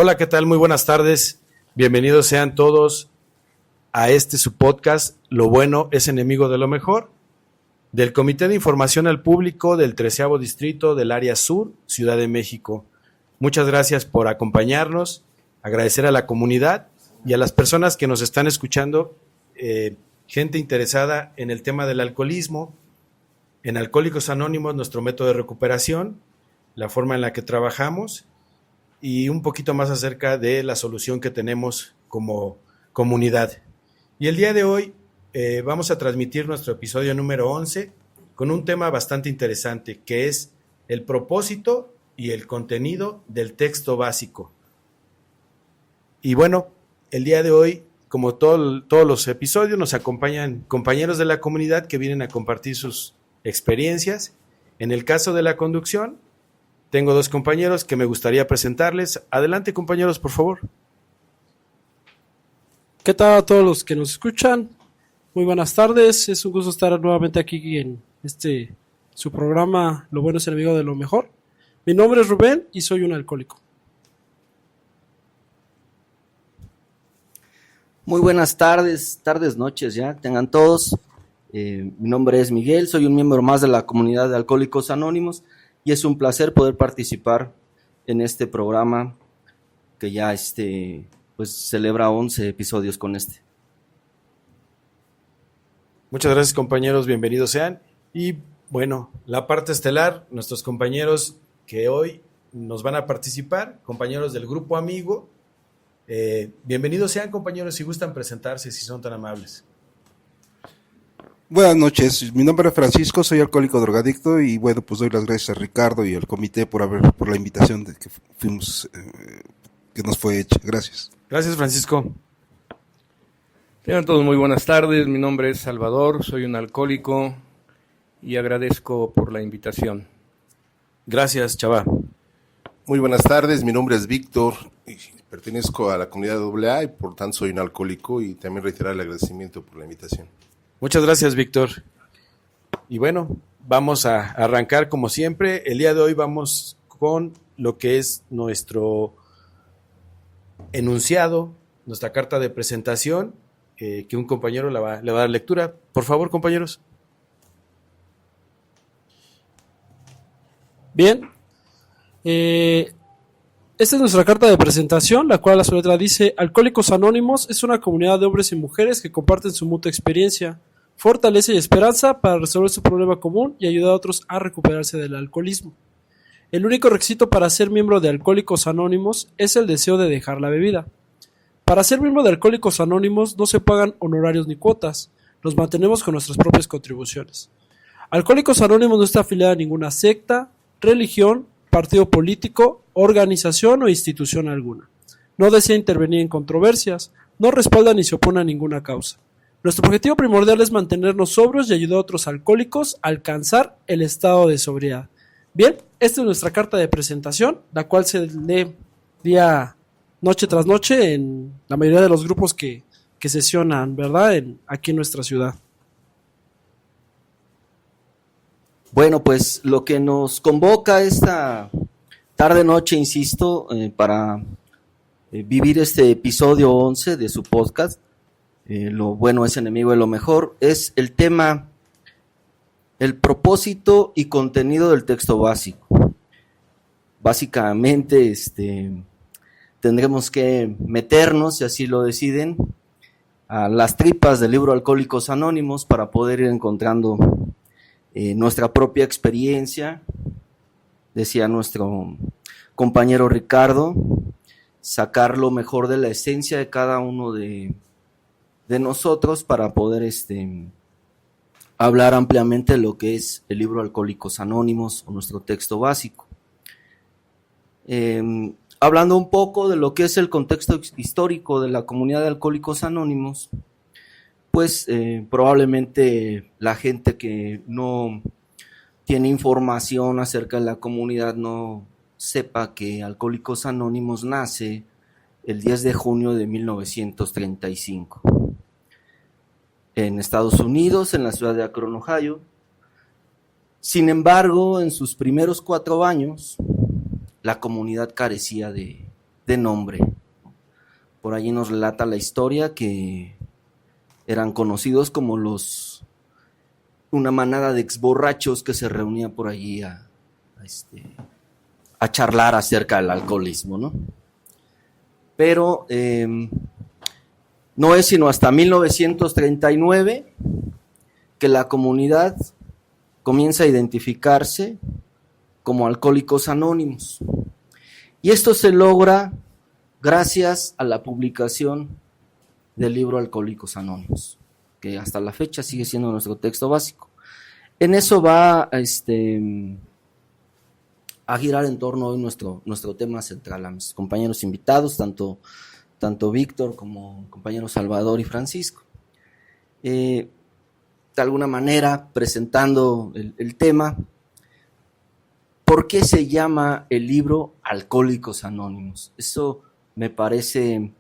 Hola, ¿qué tal? Muy buenas tardes. Bienvenidos sean todos a su podcast, Lo bueno es enemigo de lo mejor, del Comité de Información al Público del 13º Distrito del Área Sur, Ciudad de México. Muchas gracias por acompañarnos, agradecer a la comunidad y a las personas que nos están escuchando, gente interesada en el tema del alcoholismo, en Alcohólicos Anónimos, nuestro método de recuperación, la forma en la que trabajamos y un poquito más acerca de la solución que tenemos como comunidad. Y el día de hoy vamos a transmitir nuestro episodio número 11 con un tema bastante interesante, que es el propósito y el contenido del texto básico. Y bueno, el día de hoy, como todos los episodios, nos acompañan compañeros de la comunidad que vienen a compartir sus experiencias. En el caso de la conducción, tengo dos compañeros que me gustaría presentarles. Adelante, compañeros, por favor. ¿Qué tal a todos los que nos escuchan? Muy buenas tardes, es un gusto estar nuevamente aquí en su programa Lo bueno es enemigo de lo mejor. Mi nombre es Rubén y soy un alcohólico. Muy buenas tardes, noches ya, tengan todos. Mi nombre es Miguel, soy un miembro más de la comunidad de Alcohólicos Anónimos y es un placer poder participar en este programa que ya pues celebra 11 episodios con este. Muchas gracias, compañeros, bienvenidos sean. Y bueno, la parte estelar, nuestros compañeros que hoy nos van a participar, compañeros del Grupo Amigo. Bienvenidos sean, compañeros, si gustan presentarse, si son tan amables. Buenas noches, mi nombre es Francisco, soy alcohólico drogadicto y bueno, pues doy las gracias a Ricardo y al comité por la invitación que nos fue hecha. Gracias. Gracias, Francisco. Tengan todos muy buenas tardes, mi nombre es Salvador, soy un alcohólico y agradezco por la invitación. Gracias, Chava. Muy buenas tardes, mi nombre es Víctor y pertenezco a la comunidad AA y por tanto soy un alcohólico y también reiterar el agradecimiento por la invitación. Muchas gracias, Víctor. Y bueno, vamos a arrancar como siempre. El día de hoy vamos con lo que es nuestro enunciado, nuestra carta de presentación, que un compañero le va a dar lectura. Por favor, compañeros. Bien, esta es nuestra carta de presentación, la cual a su letra dice: Alcohólicos Anónimos es una comunidad de hombres y mujeres que comparten su mutua experiencia, fortaleza y esperanza para resolver su problema común y ayudar a otros a recuperarse del alcoholismo. El único requisito para ser miembro de Alcohólicos Anónimos es el deseo de dejar la bebida. Para ser miembro de Alcohólicos Anónimos no se pagan honorarios ni cuotas, los mantenemos con nuestras propias contribuciones. Alcohólicos Anónimos no está afiliada a ninguna secta, religión, partido político, organización o institución alguna. No desea intervenir en controversias, no respalda ni se opone a ninguna causa. Nuestro objetivo primordial es mantenernos sobrios y ayudar a otros alcohólicos a alcanzar el estado de sobriedad. Bien, esta es nuestra carta de presentación, la cual se lee noche tras noche en la mayoría de los grupos que sesionan, ¿verdad? Aquí en nuestra ciudad. Bueno, pues lo que nos convoca esta tarde-noche, insisto, para vivir este episodio 11 de su podcast, Lo bueno es enemigo de lo mejor, es el tema, el propósito y contenido del texto básico. Básicamente, tendremos que meternos, si así lo deciden, a las tripas del libro Alcohólicos Anónimos para poder ir encontrando nuestra propia experiencia, decía nuestro compañero Ricardo, sacar lo mejor de la esencia de cada uno de nosotros para poder hablar ampliamente de lo que es el libro Alcohólicos Anónimos o nuestro texto básico. Hablando un poco de lo que es el contexto histórico de la comunidad de Alcohólicos Anónimos, pues probablemente la gente que no tiene información acerca de la comunidad no sepa que Alcohólicos Anónimos nace el 10 de junio de 1935 en Estados Unidos, en la ciudad de Akron, Ohio. Sin embargo, en sus primeros 4 años, la comunidad carecía de de nombre. Por allí nos relata la historia que eran conocidos como una manada de exborrachos que se reunía por allí a charlar acerca del alcoholismo, ¿no? Pero no es sino hasta 1939 que la comunidad comienza a identificarse como Alcohólicos Anónimos. Y esto se logra gracias a la publicación del libro Alcohólicos Anónimos, que hasta la fecha sigue siendo nuestro texto básico. En eso va a girar en torno hoy nuestro tema central. A mis compañeros invitados, tanto Víctor como compañeros Salvador y Francisco. De alguna manera, presentando el tema, ¿por qué se llama el libro Alcohólicos Anónimos? Eso me parece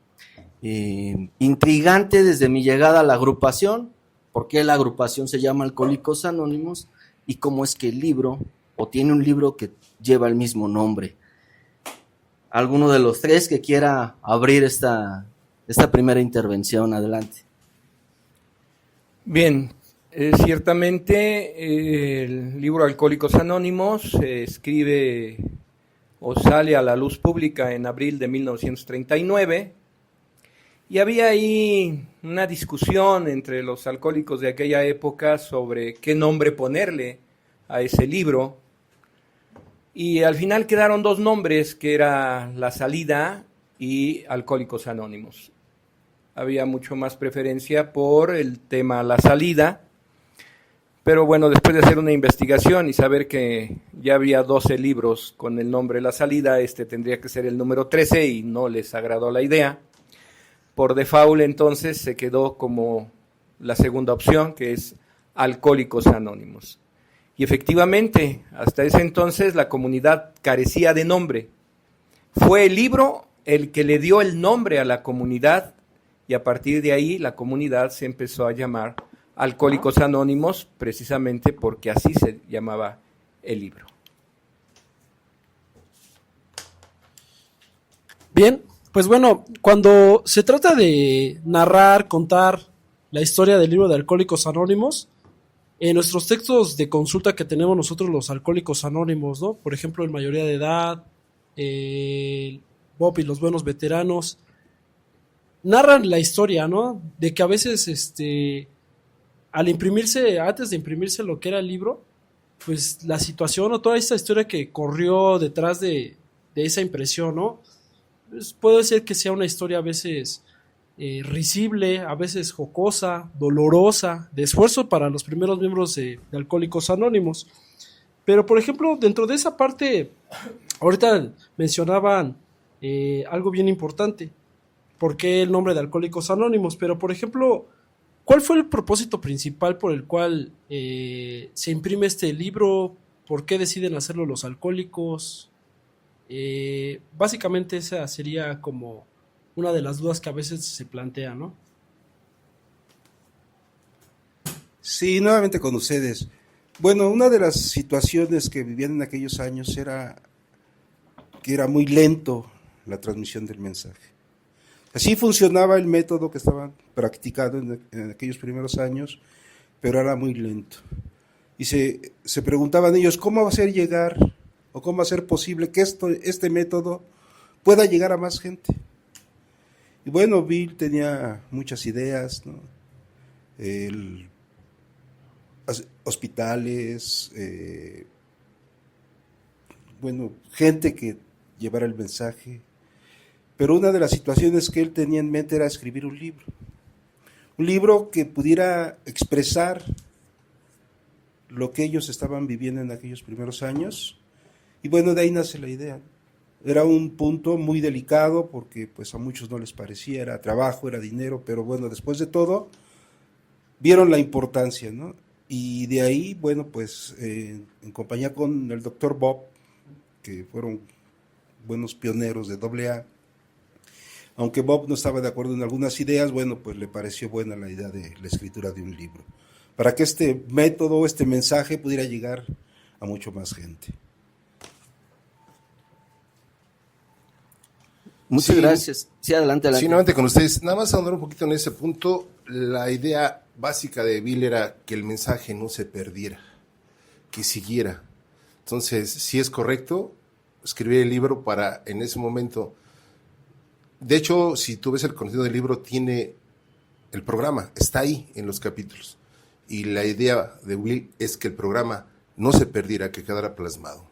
intrigante desde mi llegada a la agrupación. ¿Por qué la agrupación se llama Alcohólicos Anónimos? Y cómo es que el libro, o tiene un libro que lleva el mismo nombre. ¿Alguno de los tres que quiera abrir esta primera intervención? Adelante. Bien, ciertamente el libro Alcohólicos Anónimos se escribe o sale a la luz pública en abril de 1939, y había ahí una discusión entre los alcohólicos de aquella época sobre qué nombre ponerle a ese libro, y al final quedaron dos nombres, que era La Salida y Alcohólicos Anónimos. Había mucho más preferencia por el tema La Salida, pero bueno, después de hacer una investigación y saber que ya había 12 libros con el nombre La Salida, tendría que ser el número 13 y no les agradó la idea. Por default, entonces, se quedó como la segunda opción, que es Alcohólicos Anónimos. Y efectivamente, hasta ese entonces la comunidad carecía de nombre. Fue el libro el que le dio el nombre a la comunidad, y a partir de ahí la comunidad se empezó a llamar Alcohólicos Anónimos, precisamente porque así se llamaba el libro. Bien, pues bueno, cuando se trata de narrar, contar la historia del libro de Alcohólicos Anónimos, en nuestros textos de consulta que tenemos nosotros los Alcohólicos Anónimos, ¿no? Por ejemplo, el Mayoría de Edad, Bob y los Buenos Veteranos, narran la historia, ¿no? De que a veces, al imprimirse, antes de imprimirse lo que era el libro, pues la situación o toda esta historia que corrió detrás de esa impresión, ¿no? Pues puede ser que sea una historia a veces risible, a veces jocosa, dolorosa, de esfuerzo para los primeros miembros de Alcohólicos Anónimos. Pero, por ejemplo, dentro de esa parte, ahorita mencionaban algo bien importante. ¿Por qué el nombre de Alcohólicos Anónimos? Pero, por ejemplo, ¿cuál fue el propósito principal por el cual se imprime este libro? ¿Por qué deciden hacerlo los alcohólicos? Básicamente esa sería como una de las dudas que a veces se plantea, ¿no? Sí, nuevamente con ustedes. Bueno, una de las situaciones que vivían en aquellos años era que era muy lento la transmisión del mensaje. Así funcionaba el método que estaban practicando en aquellos primeros años, pero era muy lento. Y se preguntaban ellos, ¿cómo va a ser llegar o cómo va a ser posible que este método pueda llegar a más gente? Y bueno, Bill tenía muchas ideas, ¿no? Hospitales, gente que llevara el mensaje. Pero una de las situaciones que él tenía en mente era escribir un libro que pudiera expresar lo que ellos estaban viviendo en aquellos primeros años. Y bueno, de ahí nace la idea. Era un punto muy delicado porque pues a muchos no les parecía, era trabajo, era dinero, pero bueno, después de todo, vieron la importancia, ¿no? Y de ahí, bueno, pues en compañía con el doctor Bob, que fueron buenos pioneros de AA, aunque Bob no estaba de acuerdo en algunas ideas, bueno, pues le pareció buena la idea de la escritura de un libro, para que este método, este mensaje pudiera llegar a mucho más gente. Muchas Sí. gracias. Sí, adelante. Sí, nuevamente con ustedes. Nada más ahondar un poquito en ese punto. La idea básica de Bill era que el mensaje no se perdiera, que siguiera. Entonces, sí es correcto escribir el libro para en ese momento. De hecho, si tú ves el contenido del libro, tiene el programa, está ahí en los capítulos. Y la idea de Will es que el programa no se perdiera, que quedara plasmado.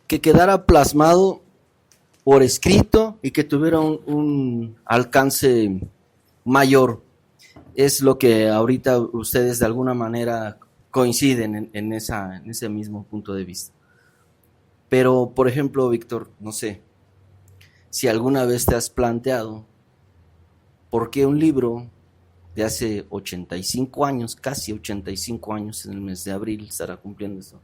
Que quedara plasmado por escrito y que tuviera un alcance mayor. Es lo que ahorita ustedes de alguna manera coinciden en ese mismo punto de vista. Pero, por ejemplo, Víctor, no sé, si alguna vez te has planteado por qué un libro de hace 85 años, casi 85 años en el mes de abril estará cumpliendo eso,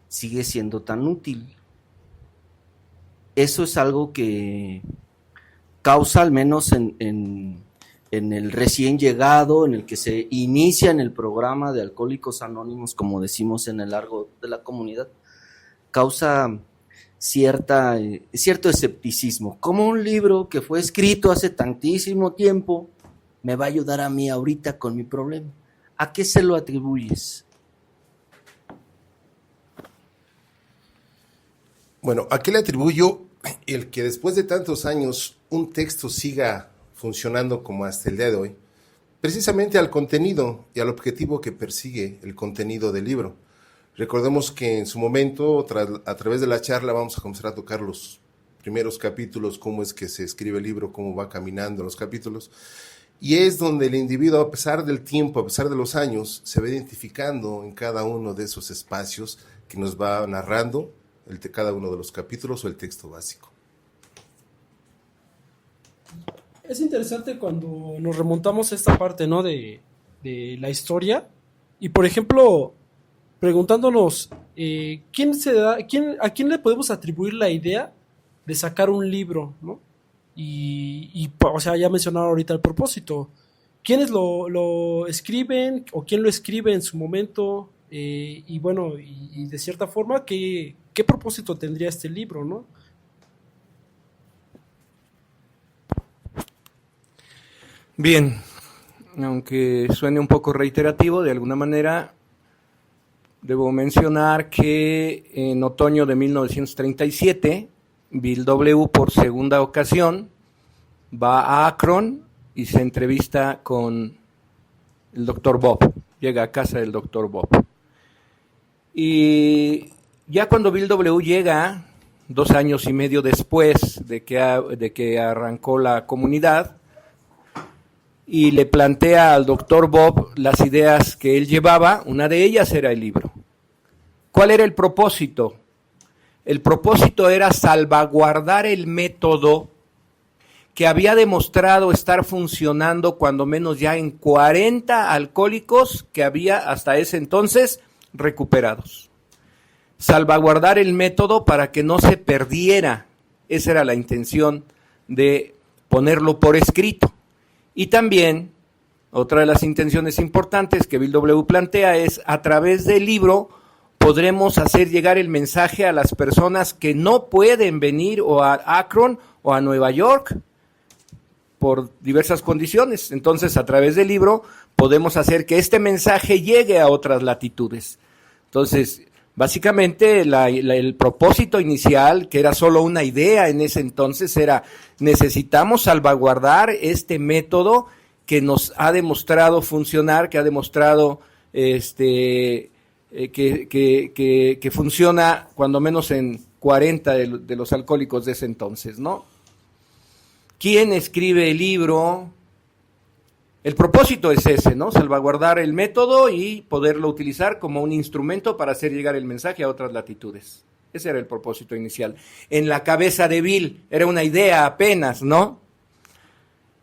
sigue siendo tan útil. Eso es algo que causa, al menos en el recién llegado, en el que se inicia en el programa de Alcohólicos Anónimos, como decimos en el largo de la comunidad, causa cierto escepticismo. ¿Cómo un libro que fue escrito hace tantísimo tiempo me va a ayudar a mí ahorita con mi problema? ¿A qué se lo atribuyes? Bueno, ¿a qué le atribuyo el que después de tantos años un texto siga funcionando como hasta el día de hoy? Precisamente al contenido y al objetivo que persigue el contenido del libro. Recordemos que en su momento, a través de la charla, vamos a comenzar a tocar los primeros capítulos, cómo es que se escribe el libro, cómo va caminando los capítulos. Y es donde el individuo, a pesar del tiempo, a pesar de los años, se va identificando en cada uno de esos espacios que nos va narrando cada uno de los capítulos o el texto básico. Es interesante cuando nos remontamos a esta parte, ¿no? de la historia y, por ejemplo, preguntándonos ¿a quién le podemos atribuir la idea de sacar un libro, ¿no? O sea, ya mencionaba ahorita el propósito. ¿Quiénes lo escriben o quién lo escribe en su momento? Y bueno, y de cierta forma, ¿qué propósito tendría este libro, no? Bien, aunque suene un poco reiterativo, de alguna manera debo mencionar que en otoño de 1937, Bill W. por segunda ocasión va a Akron y se entrevista con el Dr. Bob, llega a casa del Dr. Bob. Y ya cuando Bill W. llega, 2 años y medio después de que arrancó la comunidad, y le plantea al Dr. Bob las ideas que él llevaba, una de ellas era el libro. ¿Cuál era el propósito? El propósito era salvaguardar el método que había demostrado estar funcionando cuando menos ya en 40 alcohólicos que había hasta ese entonces recuperados. Salvaguardar el método para que no se perdiera. Esa era la intención de ponerlo por escrito. Y también, otra de las intenciones importantes que Bill W. plantea es, a través del libro, podremos hacer llegar el mensaje a las personas que no pueden venir o a Akron o a Nueva York por diversas condiciones. Entonces, a través del libro, podemos hacer que este mensaje llegue a otras latitudes. Entonces, básicamente, el propósito inicial, que era solo una idea en ese entonces, era necesitamos salvaguardar este método que nos ha demostrado funcionar, que ha demostrado que funciona cuando menos en 40 de los alcohólicos de ese entonces, ¿no? ¿Quién escribe el libro? El propósito es ese, ¿no? Salvaguardar el método y poderlo utilizar como un instrumento para hacer llegar el mensaje a otras latitudes. Ese era el propósito inicial. En la cabeza de Bill era una idea apenas, ¿no?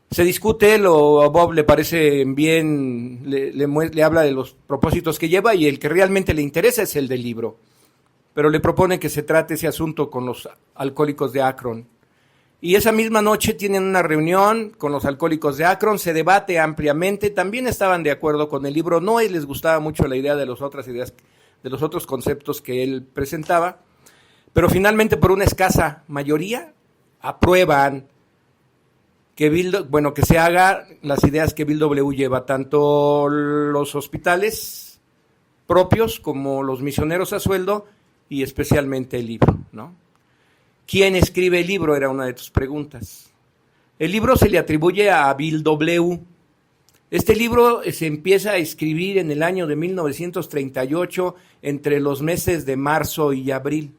Se discute, a Bob le parece bien, le habla de los propósitos que lleva y el que realmente le interesa es el del libro. Pero le propone que se trate ese asunto con los alcohólicos de Akron. Y esa misma noche tienen una reunión con los alcohólicos de Akron, se debate ampliamente, también estaban de acuerdo con el libro, no les gustaba mucho la idea de las otras ideas, de los otros conceptos que él presentaba, pero finalmente por una escasa mayoría aprueban que se haga las ideas que Bill W. lleva, tanto los hospitales propios como los misioneros a sueldo y especialmente el libro, ¿no? ¿Quién escribe el libro? Era una de tus preguntas. El libro se le atribuye a Bill W. Este libro se empieza a escribir en el año de 1938, entre los meses de marzo y abril.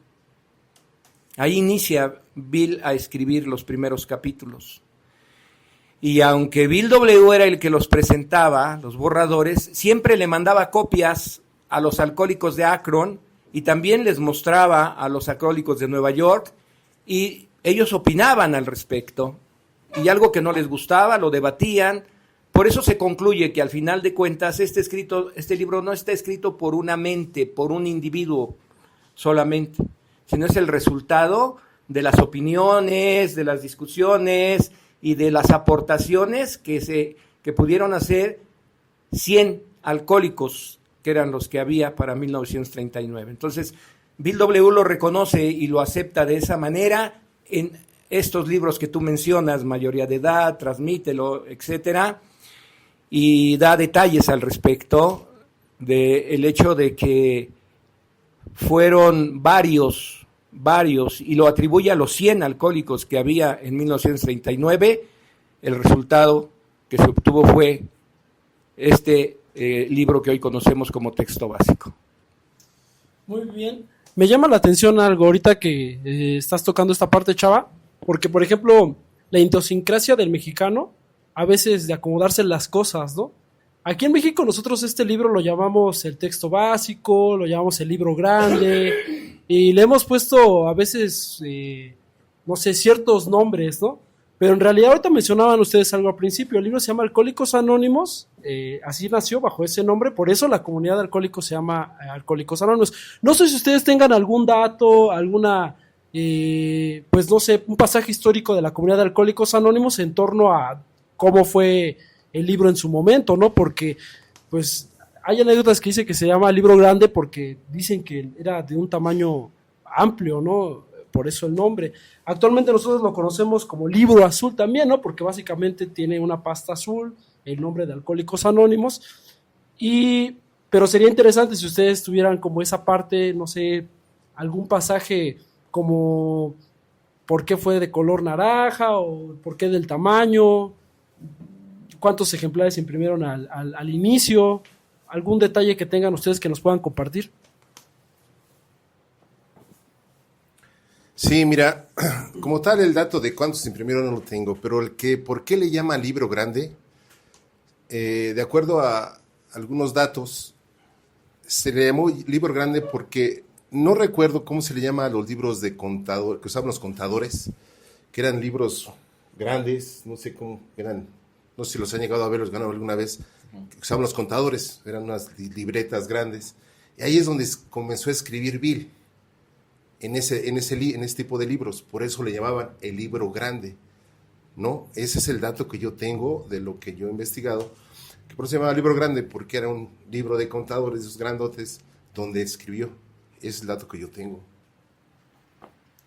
Ahí inicia Bill a escribir los primeros capítulos. Y aunque Bill W. era el que los presentaba, los borradores, siempre le mandaba copias a los alcohólicos de Akron y también les mostraba a los alcohólicos de Nueva York, y ellos opinaban al respecto. Y algo que no les gustaba, lo debatían. Por eso se concluye que al final de cuentas este libro no está escrito por una mente, por un individuo solamente, sino es el resultado de las opiniones, de las discusiones y de las aportaciones que pudieron hacer 100 alcohólicos, que eran los que había para 1939. Entonces, Bill W. lo reconoce y lo acepta de esa manera en estos libros que tú mencionas, Mayoría de Edad, Transmítelo, etcétera, y da detalles al respecto del hecho de que fueron varios, y lo atribuye a los 100 alcohólicos que había en 1939. El resultado que se obtuvo fue este libro que hoy conocemos como texto básico. Muy bien. Me llama la atención algo ahorita que estás tocando esta parte, Chava, porque, por ejemplo, la idiosincrasia del mexicano, a veces de acomodarse las cosas, ¿no? Aquí en México nosotros este libro lo llamamos el texto básico, lo llamamos el libro grande, y le hemos puesto a veces, no sé, ciertos nombres, ¿no? Pero en realidad ahorita mencionaban ustedes algo al principio, el libro se llama Alcohólicos Anónimos, así nació bajo ese nombre, por eso la comunidad de alcohólicos se llama Alcohólicos Anónimos. No sé si ustedes tengan algún dato, alguna, pues no sé, un pasaje histórico de la comunidad de Alcohólicos Anónimos en torno a cómo fue el libro en su momento, ¿no? Porque, pues, hay anécdotas que dicen que se llama libro grande porque dicen que era de un tamaño amplio, ¿no? Por eso el nombre. Actualmente nosotros lo conocemos como libro azul también, ¿no? Porque básicamente tiene una pasta azul, el nombre de Alcohólicos Anónimos, pero sería interesante si ustedes tuvieran como esa parte, no sé, algún pasaje como por qué fue de color naranja o por qué del tamaño, cuántos ejemplares se imprimieron al inicio, algún detalle que tengan ustedes que nos puedan compartir. Sí, mira, como tal el dato de cuántos se imprimieron no lo tengo, pero ¿por qué le llama libro grande? De acuerdo a algunos datos, se le llamó libro grande porque no recuerdo cómo se le llama a los libros de contador que usaban los contadores, que eran libros grandes, no sé cómo eran, no sé si los han llegado a ver, los ganado alguna vez, que usaban los contadores, eran unas libretas grandes, y ahí es donde comenzó a escribir Bill, en ese tipo de libros, por eso le llamaban el libro grande, ¿no? Ese es el dato que yo tengo de lo que yo he investigado, que por eso se llamaba libro grande, porque era un libro de contadores, esos grandotes, donde escribió. Ese es el dato que yo tengo.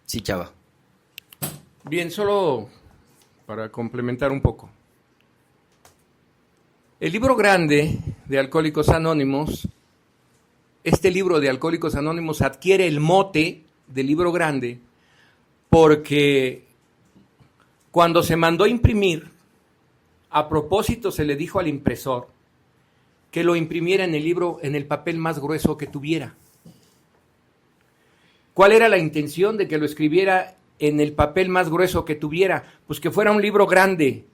Sí, Chava. Bien, solo para complementar un poco. El libro grande de Alcohólicos Anónimos, este libro de Alcohólicos Anónimos adquiere el mote de libro grande porque cuando se mandó a imprimir, a propósito se le dijo al impresor que lo imprimiera en el libro en el papel más grueso que tuviera. ¿Cuál era la intención de que lo escribiera en el papel más grueso que tuviera? Pues que fuera un libro grande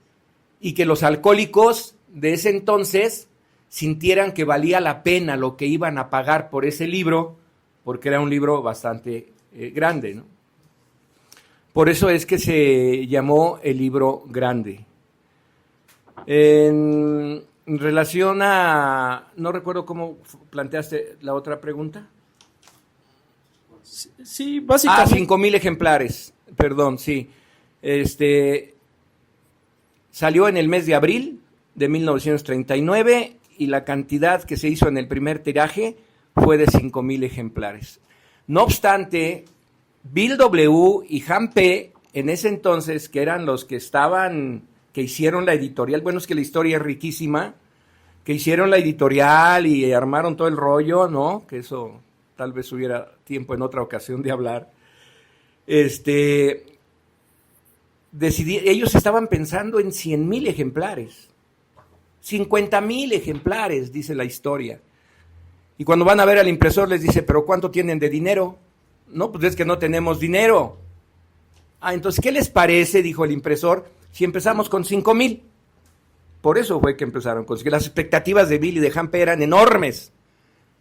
y que los alcohólicos de ese entonces sintieran que valía la pena lo que iban a pagar por ese libro, porque era un libro bastante grande, ¿no? Por eso es que se llamó el libro grande. En relación a... no recuerdo cómo planteaste la otra pregunta. Sí, básicamente. 5,000 ejemplares, perdón, sí. Salió en el mes de abril de 1939 y la cantidad que se hizo en el primer tiraje fue de 5,000 ejemplares. No obstante, Bill W. y Han P. en ese entonces, que eran los que hicieron la editorial, bueno, es que la historia es riquísima, que hicieron la editorial y armaron todo el rollo, ¿no? Que eso tal vez hubiera tiempo en otra ocasión de hablar. Ellos estaban pensando en 100,000 ejemplares, 50,000 ejemplares, dice la historia. Y cuando van a ver al impresor les dice, ¿pero cuánto tienen de dinero? No, pues es que no tenemos dinero. Entonces, ¿qué les parece? Dijo el impresor, si empezamos con 5,000. Por eso fue que empezaron con, que las expectativas de Bill y de Han P. eran enormes.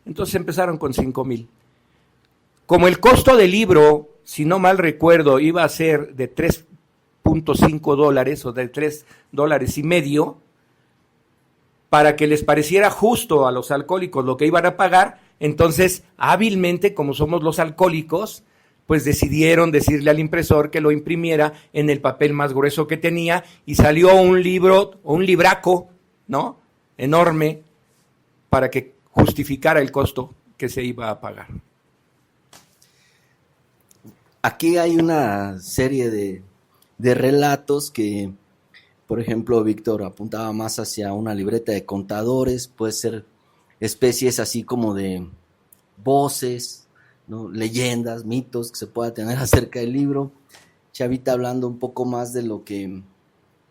Entonces empezaron con 5,000. Como el costo del libro, si no mal recuerdo, iba a ser de $3.5 o de $3.50, para que les pareciera justo a los alcohólicos lo que iban a pagar, entonces hábilmente, como somos los alcohólicos, pues decidieron decirle al impresor que lo imprimiera en el papel más grueso que tenía y salió un libro, o un libraco, ¿no? Enorme, para que justificara el costo que se iba a pagar. Aquí hay una serie de relatos que, por ejemplo, Víctor apuntaba más hacia una libreta de contadores, puede ser especies así como de voces, ¿no? Leyendas, mitos que se pueda tener acerca del libro. Chavita hablando un poco más de lo que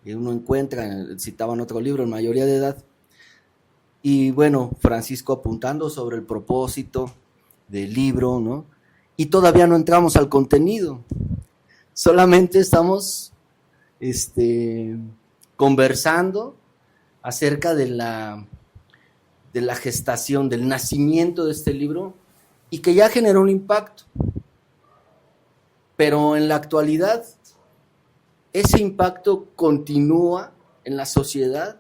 uno encuentra, citaban otro libro, en mayoría de edad. Y bueno, Francisco apuntando sobre el propósito del libro, ¿no? Y todavía no entramos al contenido, solamente estamos conversando acerca de la gestación, del nacimiento de este libro, y que ya generó un impacto. Pero en la actualidad, ese impacto continúa en la sociedad,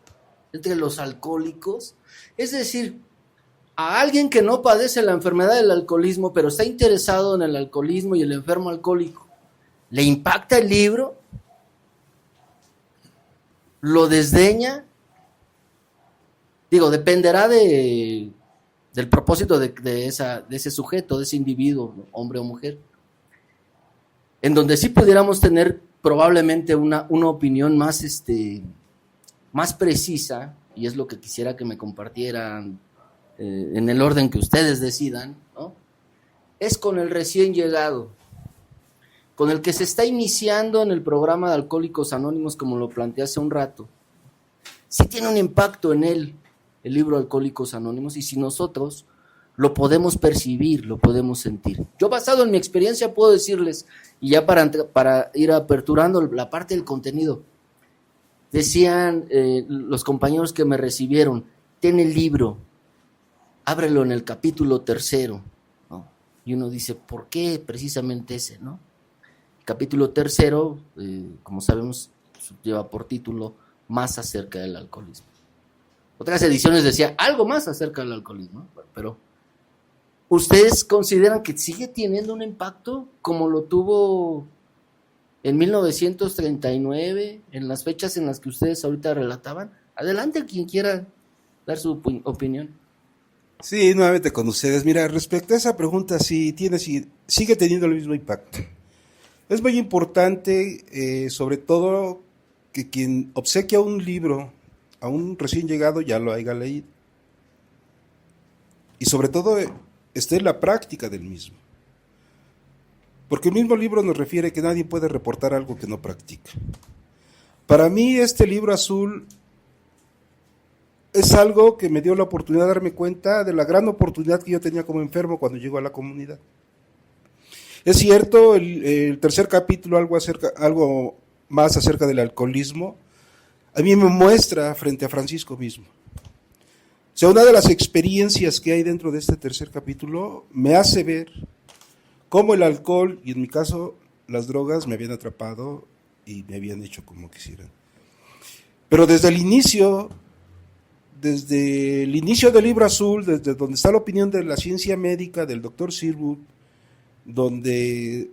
entre los alcohólicos. Es decir, a alguien que no padece la enfermedad del alcoholismo, pero está interesado en el alcoholismo y el enfermo alcohólico, ¿le impacta el libro? ¿Lo desdeña? Digo, dependerá del propósito de ese sujeto, de ese individuo, hombre o mujer. En donde sí pudiéramos tener probablemente una opinión más, más precisa, y es lo que quisiera que me compartieran en el orden que ustedes decidan, ¿no? Es con el recién llegado, con el que se está iniciando en el programa de Alcohólicos Anónimos, como lo planteé hace un rato. Sí tiene un impacto en él el libro Alcohólicos Anónimos, y si nosotros lo podemos percibir, lo podemos sentir. Yo, basado en mi experiencia, puedo decirles, y ya para ir aperturando la parte del contenido, decían los compañeros que me recibieron, ten el libro, ábrelo en el capítulo 3, ¿no? Y uno dice, ¿por qué precisamente ese, no? El capítulo 3, como sabemos, lleva por título Más acerca del alcoholismo. Otras ediciones decía algo más acerca del alcoholismo, pero ¿ustedes consideran que sigue teniendo un impacto como lo tuvo en 1939, en las fechas en las que ustedes ahorita relataban? Adelante, quien quiera dar su opinión. Sí, nuevamente con ustedes. Mira, respecto a esa pregunta, sí sigue teniendo el mismo impacto. Es muy importante, sobre todo, que quien obsequia un libro a un recién llegado ya lo haya leído. Y sobre todo, esté en la práctica del mismo. Porque el mismo libro nos refiere que nadie puede reportar algo que no practica. Para mí, este libro azul es algo que me dio la oportunidad de darme cuenta de la gran oportunidad que yo tenía como enfermo cuando llego a la comunidad. Es cierto, el tercer capítulo, algo más acerca del alcoholismo, a mí me muestra frente a Francisco mismo. O sea, una de las experiencias que hay dentro de este tercer capítulo me hace ver cómo el alcohol, y en mi caso las drogas, me habían atrapado y me habían hecho como quisieran. Pero desde el inicio del libro azul, desde donde está la opinión de la ciencia médica del doctor Sirwood, donde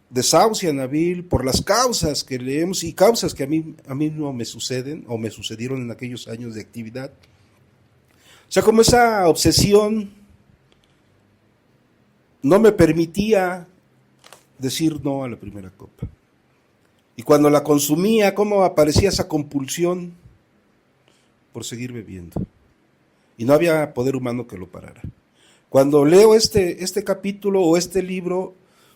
desahucian a Bill por las causas que leemos y causas que a mí no me suceden o me sucedieron en aquellos años de actividad. O sea, como esa obsesión no me permitía decir no a la primera copa. Y cuando la consumía, cómo aparecía esa compulsión por seguir bebiendo. Y no había poder humano que lo parara. Cuando leo este capítulo o este libro,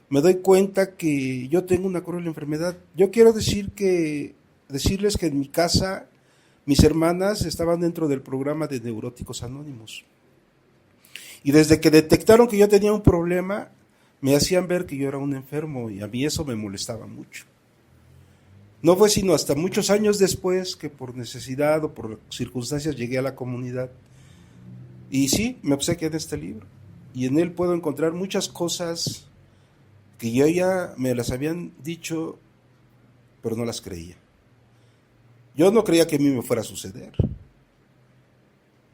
me doy cuenta que yo tengo una cruel enfermedad. Yo quiero decirles que en mi casa, mis hermanas estaban dentro del programa de Neuróticos Anónimos. Y desde que detectaron que yo tenía un problema, me hacían ver que yo era un enfermo, y a mí eso me molestaba mucho. No fue sino hasta muchos años después que por necesidad o por circunstancias llegué a la comunidad. Y sí, me obsequié de este libro. Y en él puedo encontrar muchas cosas que yo ya me las habían dicho, pero no las creía. Yo no creía que a mí me fuera a suceder.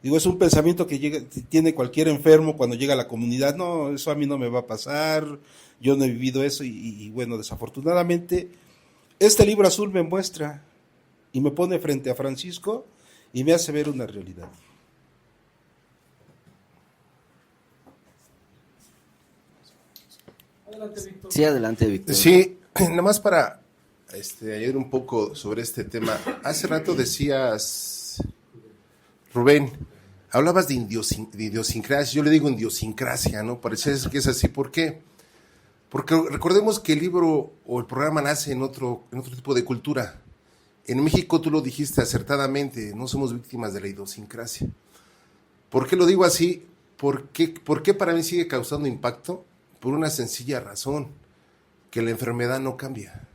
Digo, es un pensamiento que tiene cualquier enfermo cuando llega a la comunidad. No, eso a mí no me va a pasar, yo no he vivido eso. Y bueno, desafortunadamente, este libro azul me muestra y me pone frente a Francisco y me hace ver una realidad. Adelante, Víctor. Sí, adelante, Víctor. Sí, nada más para añadir un poco sobre este tema. Hace rato decías, Rubén, hablabas de idiosincrasia, yo le digo idiosincrasia, ¿no? Parece que es así. ¿Por qué? Porque recordemos que el libro o el programa nace en otro tipo de cultura. En México, tú lo dijiste acertadamente, no somos víctimas de la idiosincrasia. ¿Por qué lo digo así? ¿Por qué para mí sigue causando impacto? Por una sencilla razón, que la enfermedad no cambia.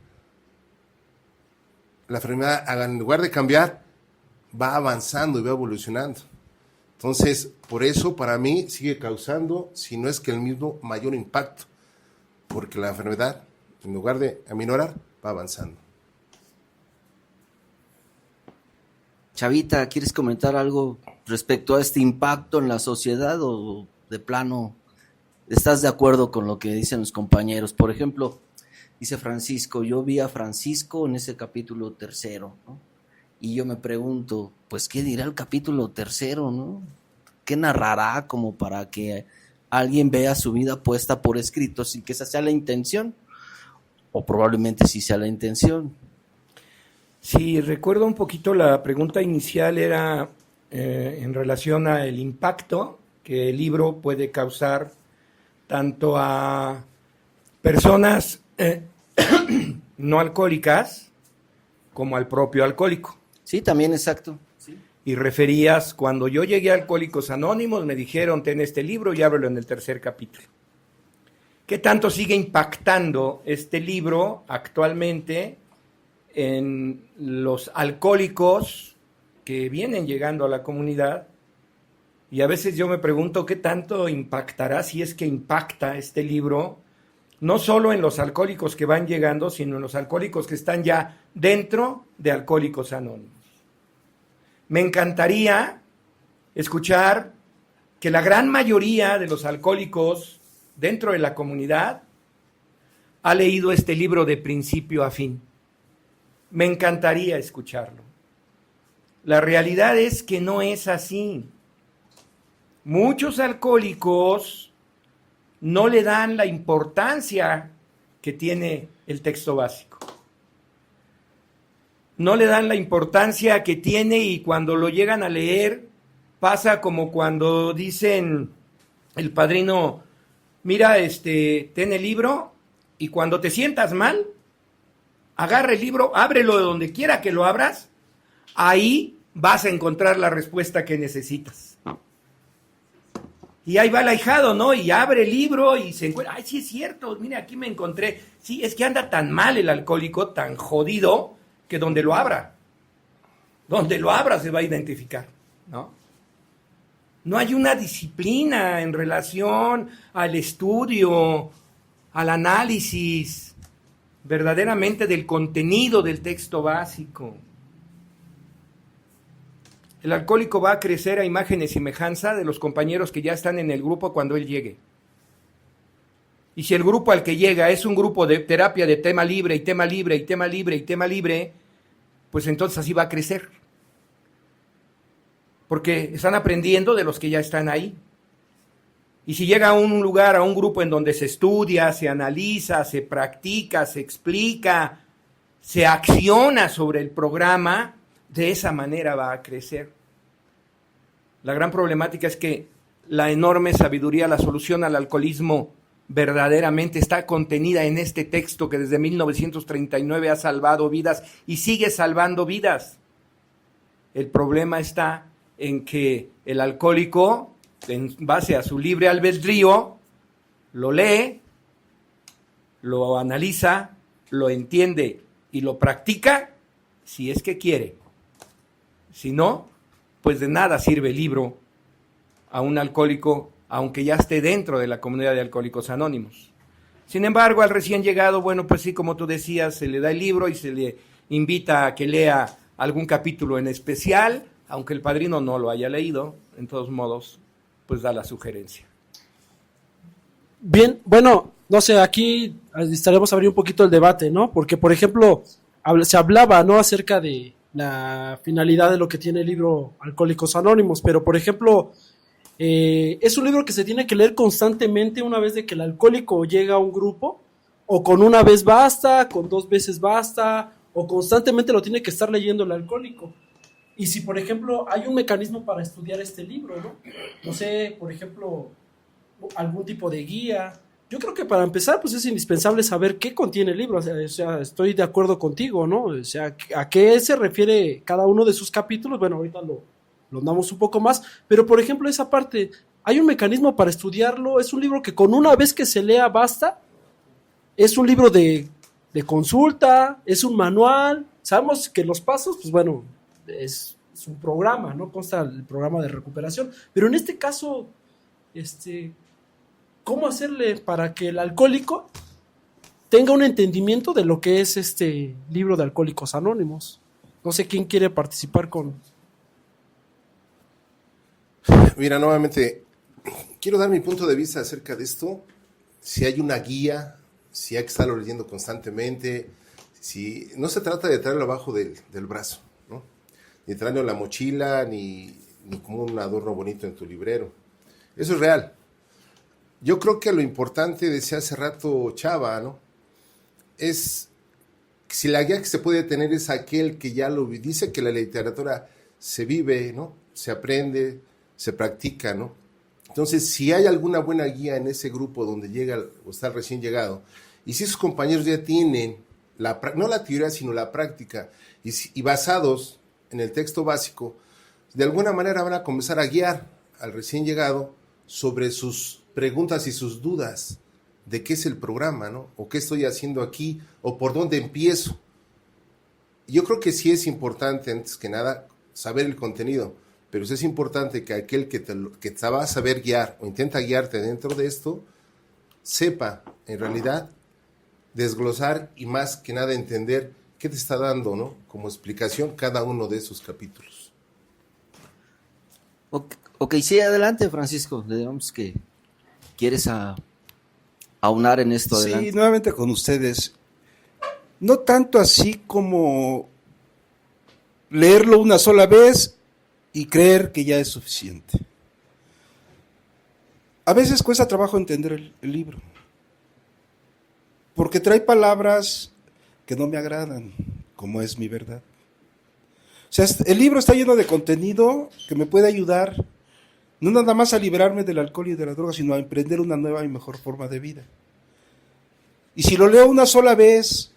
La enfermedad, en lugar de cambiar, va avanzando y va evolucionando. Entonces, por eso para mí sigue causando, si no es que el mismo, mayor impacto, porque la enfermedad, en lugar de aminorar, va avanzando. Chavita, ¿quieres comentar algo respecto a este impacto en la sociedad o de plano estás de acuerdo con lo que dicen los compañeros? Por ejemplo, dice Francisco, yo vi a Francisco en ese capítulo 3, ¿no? Y yo me pregunto, pues, ¿qué dirá el capítulo 3, no? ¿Qué narrará como para que alguien vea su vida puesta por escrito sin que esa sea la intención? O probablemente sí sea la intención. Sí, recuerdo un poquito la pregunta inicial era en relación al impacto que el libro puede causar tanto a personas no alcohólicas como al propio alcohólico. Sí, también, exacto. Sí. Y referías, cuando yo llegué a Alcohólicos Anónimos, me dijeron, ten este libro y ábrelo en el 3 capítulo. ¿Qué tanto sigue impactando este libro actualmente en los alcohólicos que vienen llegando a la comunidad? Y a veces yo me pregunto qué tanto impactará, si es que impacta este libro, no solo en los alcohólicos que van llegando, sino en los alcohólicos que están ya dentro de Alcohólicos Anónimos. Me encantaría escuchar que la gran mayoría de los alcohólicos dentro de la comunidad ha leído este libro de principio a fin. Me encantaría escucharlo. La realidad es que no es así. Muchos alcohólicos no le dan la importancia que tiene el texto básico. No le dan la importancia que tiene, y cuando lo llegan a leer pasa como cuando dicen el padrino, mira, ten el libro, y cuando te sientas mal, agarra el libro, ábrelo de donde quiera que lo abras, ahí vas a encontrar la respuesta que necesitas. Y ahí va el ahijado, ¿no? Y abre el libro y se encuentra, ay, sí es cierto, mira, aquí me encontré. Sí, es que anda tan mal el alcohólico, tan jodido, que donde lo abra se va a identificar, ¿no? No hay una disciplina en relación al estudio, al análisis verdaderamente del contenido del texto básico. El alcohólico va a crecer a imagen y semejanza de los compañeros que ya están en el grupo cuando él llegue. Y si el grupo al que llega es un grupo de terapia de tema libre y tema libre y tema libre y tema libre, pues entonces así va a crecer. Porque están aprendiendo de los que ya están ahí. Y si llega a un lugar, a un grupo en donde se estudia, se analiza, se practica, se explica, se acciona sobre el programa, de esa manera va a crecer. La gran problemática es que la enorme sabiduría, la solución al alcoholismo verdaderamente está contenida en este texto que desde 1939 ha salvado vidas y sigue salvando vidas. El problema está en que el alcohólico, en base a su libre albedrío, lo lee, lo analiza, lo entiende y lo practica si es que quiere. Si no, pues de nada sirve el libro a un alcohólico, aunque ya esté dentro de la comunidad de Alcohólicos Anónimos. Sin embargo, al recién llegado, bueno, pues sí, como tú decías, se le da el libro y se le invita a que lea algún capítulo en especial, aunque el padrino no lo haya leído, en todos modos, pues da la sugerencia. Bien, bueno, no sé, aquí estaremos abriendo un poquito el debate, ¿no? Porque, por ejemplo, se hablaba, ¿no?, acerca de la finalidad de lo que tiene el libro Alcohólicos Anónimos, pero, por ejemplo, es un libro que se tiene que leer constantemente una vez de que el alcohólico llega a un grupo, o con una vez basta, con 2 veces basta, o constantemente lo tiene que estar leyendo el alcohólico. Y si, por ejemplo, hay un mecanismo para estudiar este libro, ¿no? No sé, por ejemplo, algún tipo de guía. Yo creo que para empezar, pues es indispensable saber qué contiene el libro. O sea, estoy de acuerdo contigo, ¿no? O sea, a qué se refiere cada uno de sus capítulos. Bueno, ahorita lo damos un poco más. Pero, por ejemplo, esa parte, hay un mecanismo para estudiarlo. Es un libro que con una vez que se lea basta. Es un libro de consulta, es un manual. Sabemos que los pasos, pues bueno, es un programa, ¿no? Consta el programa de recuperación. Pero en este caso, ¿cómo hacerle para que el alcohólico tenga un entendimiento de lo que es este libro de Alcohólicos Anónimos? No sé quién quiere participar con... Mira, nuevamente, quiero dar mi punto de vista acerca de esto. Si hay una guía, si hay que estarlo leyendo constantemente, si no se trata de traerlo abajo del brazo, ¿no? Ni traerlo en la mochila, ni como un adorno bonito en tu librero. Eso es real. Yo creo que lo importante, decía hace rato Chava, ¿no?, es si la guía que se puede tener es aquel que ya lo dice, que la literatura se vive, ¿no?, se aprende, se practica, ¿no? Entonces, si hay alguna buena guía en ese grupo donde llega o está recién llegado, y si sus compañeros ya tienen, no la teoría, sino la práctica, y basados en el texto básico, de alguna manera van a comenzar a guiar al recién llegado sobre sus preguntas y sus dudas de qué es el programa, ¿no? O qué estoy haciendo aquí, o por dónde empiezo. Yo creo que sí es importante, antes que nada, saber el contenido, pero sí es importante que aquel que te va a saber guiar o intenta guiarte dentro de esto, sepa, en realidad, desglosar y más que nada entender qué te está dando, ¿no?, como explicación cada uno de esos capítulos. Ok, sí, adelante, Francisco. Digamos que quieres aunar en esto. Adelante. Sí, nuevamente con ustedes. No tanto así como leerlo una sola vez y creer que ya es suficiente. A veces cuesta trabajo entender el libro, porque trae palabras que no me agradan, como es mi verdad. O sea, el libro está lleno de contenido que me puede ayudar no nada más a librarme del alcohol y de la droga, sino a emprender una nueva y mejor forma de vida. Y si lo leo una sola vez,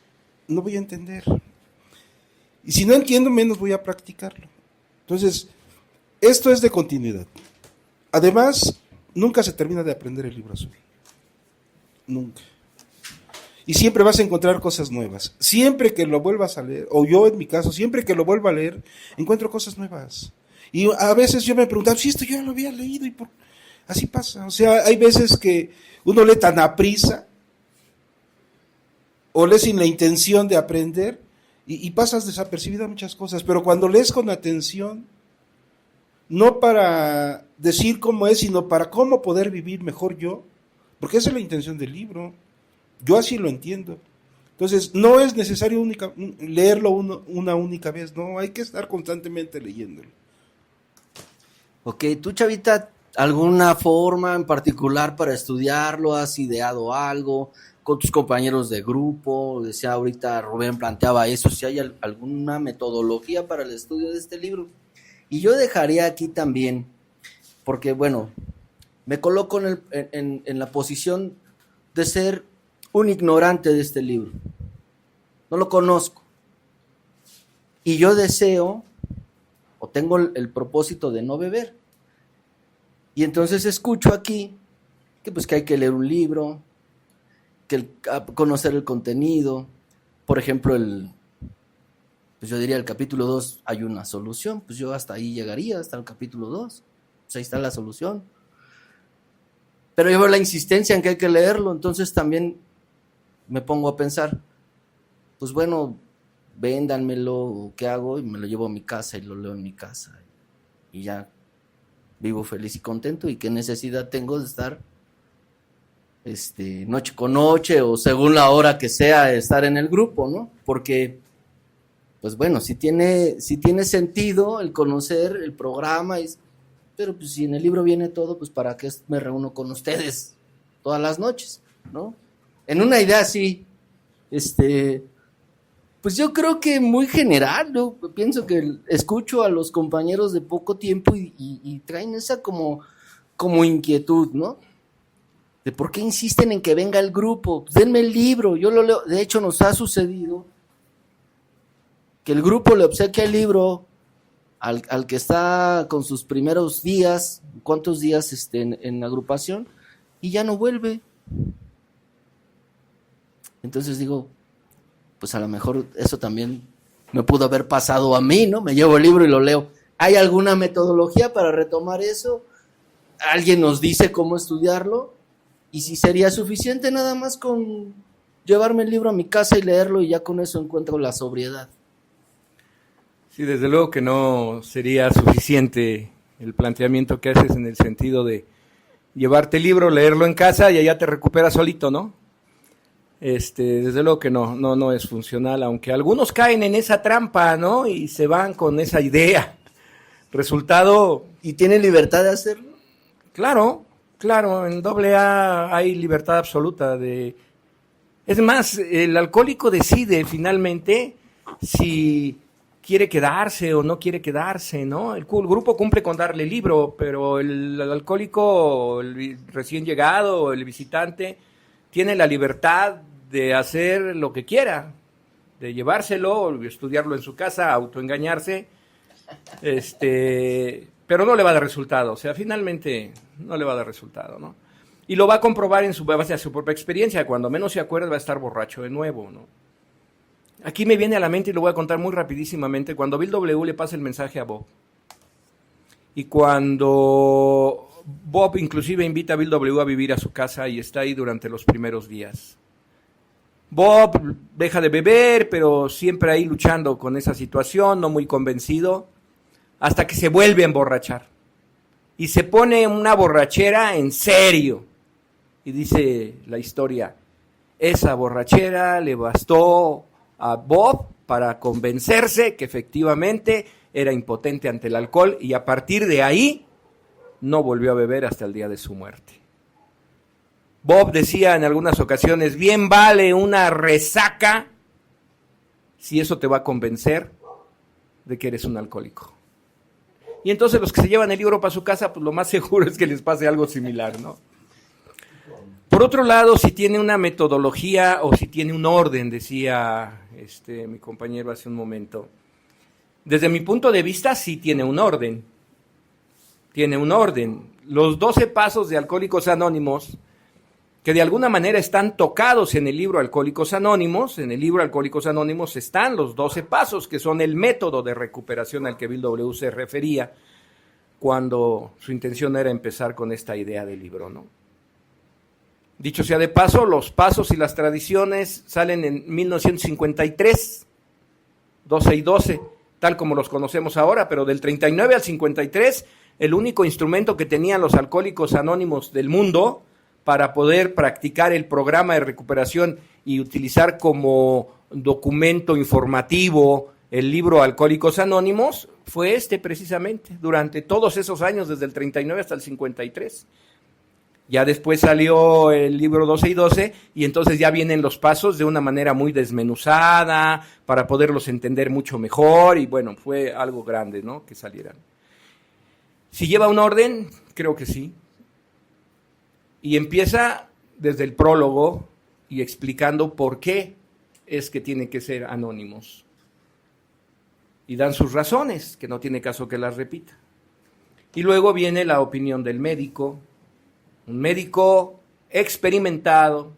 no voy a entender. Y si no entiendo, menos voy a practicarlo. Entonces, esto es de continuidad. Además, nunca se termina de aprender el libro azul. Nunca. Y siempre vas a encontrar cosas nuevas. Siempre que lo vuelvas a leer, o yo en mi caso, siempre que lo vuelvo a leer, encuentro cosas nuevas. Y a veces yo me preguntaba, si esto yo ya lo había leído, y así pasa. O sea, hay veces que uno lee tan aprisa, o lee sin la intención de aprender, y pasas desapercibida muchas cosas. Pero cuando lees con atención, no para decir cómo es, sino para cómo poder vivir mejor yo, porque esa es la intención del libro. Yo así lo entiendo. Entonces, no es necesario leerlo una única vez, no, hay que estar constantemente leyéndolo. Ok, tú, Chavita, ¿Alguna forma en particular para estudiarlo? ¿Has ideado algo con tus compañeros de grupo? Decía ahorita Rubén, planteaba eso, si hay alguna metodología para el estudio de este libro. Y yo dejaría aquí también, porque bueno, me coloco en la posición de ser un ignorante de este libro. No lo conozco. Y yo deseo, o tengo el propósito de no beber. Y entonces escucho aquí que pues que hay que leer un libro, que conocer el contenido. Por ejemplo, pues yo diría el capítulo 2 hay una solución, pues yo hasta ahí llegaría, hasta el capítulo 2. Pues ahí está la solución. Pero yo veo la insistencia en que hay que leerlo, entonces también me pongo a pensar, pues bueno, véndanmelo, ¿qué hago? Y me lo llevo a mi casa y lo leo en mi casa. Y ya vivo feliz y contento, y qué necesidad tengo de estar noche con noche o según la hora que sea estar en el grupo, ¿no? Porque pues bueno, si tiene sentido el conocer el programa, pero pues si en el libro viene todo, pues para qué me reúno con ustedes todas las noches, ¿no? En una idea así, pues yo creo que muy general, yo pienso que escucho a los compañeros de poco tiempo y traen esa como inquietud, ¿no? De por qué insisten en que venga el grupo, pues denme el libro, yo lo leo. De hecho nos ha sucedido que el grupo le obsequia el libro al que está con sus primeros días, cuántos días en agrupación, y ya no vuelve. Entonces digo, pues a lo mejor eso también me pudo haber pasado a mí, ¿no? Me llevo el libro y lo leo. ¿Hay alguna metodología para retomar eso? ¿Alguien nos dice cómo estudiarlo? Y si sería suficiente nada más con llevarme el libro a mi casa y leerlo, y ya con eso encuentro la sobriedad. Sí, desde luego que no sería suficiente el planteamiento que haces en el sentido de llevarte el libro, leerlo en casa y allá te recuperas solito, ¿no? Desde luego que no es funcional, aunque algunos caen en esa trampa, ¿no? Y se van con esa idea. Resultado... ¿Y tienen libertad de hacerlo? Claro, en AA hay libertad absoluta de... Es más, el alcohólico decide finalmente si quiere quedarse o no quiere quedarse, ¿no? El grupo cumple con darle el libro, pero el alcohólico, el recién llegado, el visitante, tiene la libertad de hacer lo que quiera, de llevárselo, estudiarlo en su casa, autoengañarse, pero no le va a dar resultado, o sea, finalmente no le va a dar resultado, ¿no? Y lo va a comprobar en base a su propia experiencia, cuando menos se acuerde va a estar borracho de nuevo, ¿no? Aquí me viene a la mente, y lo voy a contar muy rapidísimamente, cuando Bill W. le pasa el mensaje a Bob, y cuando Bob inclusive invita a Bill W. a vivir a su casa y está ahí durante los primeros días. Bob deja de beber, pero siempre ahí luchando con esa situación, no muy convencido, hasta que se vuelve a emborrachar. Y se pone una borrachera en serio. Y dice la historia, esa borrachera le bastó a Bob para convencerse que efectivamente era impotente ante el alcohol, y a partir de ahí no volvió a beber hasta el día de su muerte. Bob decía en algunas ocasiones, bien vale una resaca si eso te va a convencer de que eres un alcohólico. Y entonces los que se llevan el libro para su casa, pues lo más seguro es que les pase algo similar, ¿no? Por otro lado, si tiene una metodología o si tiene un orden, decía mi compañero hace un momento. Desde mi punto de vista, sí tiene un orden. Tiene un orden. Los 12 pasos de Alcohólicos Anónimos, que de alguna manera están tocados en el libro Alcohólicos Anónimos. En el libro Alcohólicos Anónimos están los 12 pasos, que son el método de recuperación al que Bill W. se refería cuando su intención era empezar con esta idea del libro, ¿no? Dicho sea de paso, los pasos y las tradiciones salen en 1953, 12 y 12, tal como los conocemos ahora, pero del 39 al 53, el único instrumento que tenían los Alcohólicos Anónimos del mundo para poder practicar el programa de recuperación y utilizar como documento informativo el libro Alcohólicos Anónimos fue precisamente, durante todos esos años, desde el 39 hasta el 53. Ya después salió el libro 12 y 12 y entonces ya vienen los pasos de una manera muy desmenuzada para poderlos entender mucho mejor y bueno, fue algo grande, ¿no?, que salieran. Si lleva un orden, creo que sí. Y empieza desde el prólogo y explicando por qué es que tiene que ser anónimos. Y dan sus razones, que no tiene caso que las repita. Y luego viene la opinión del médico, un médico experimentado,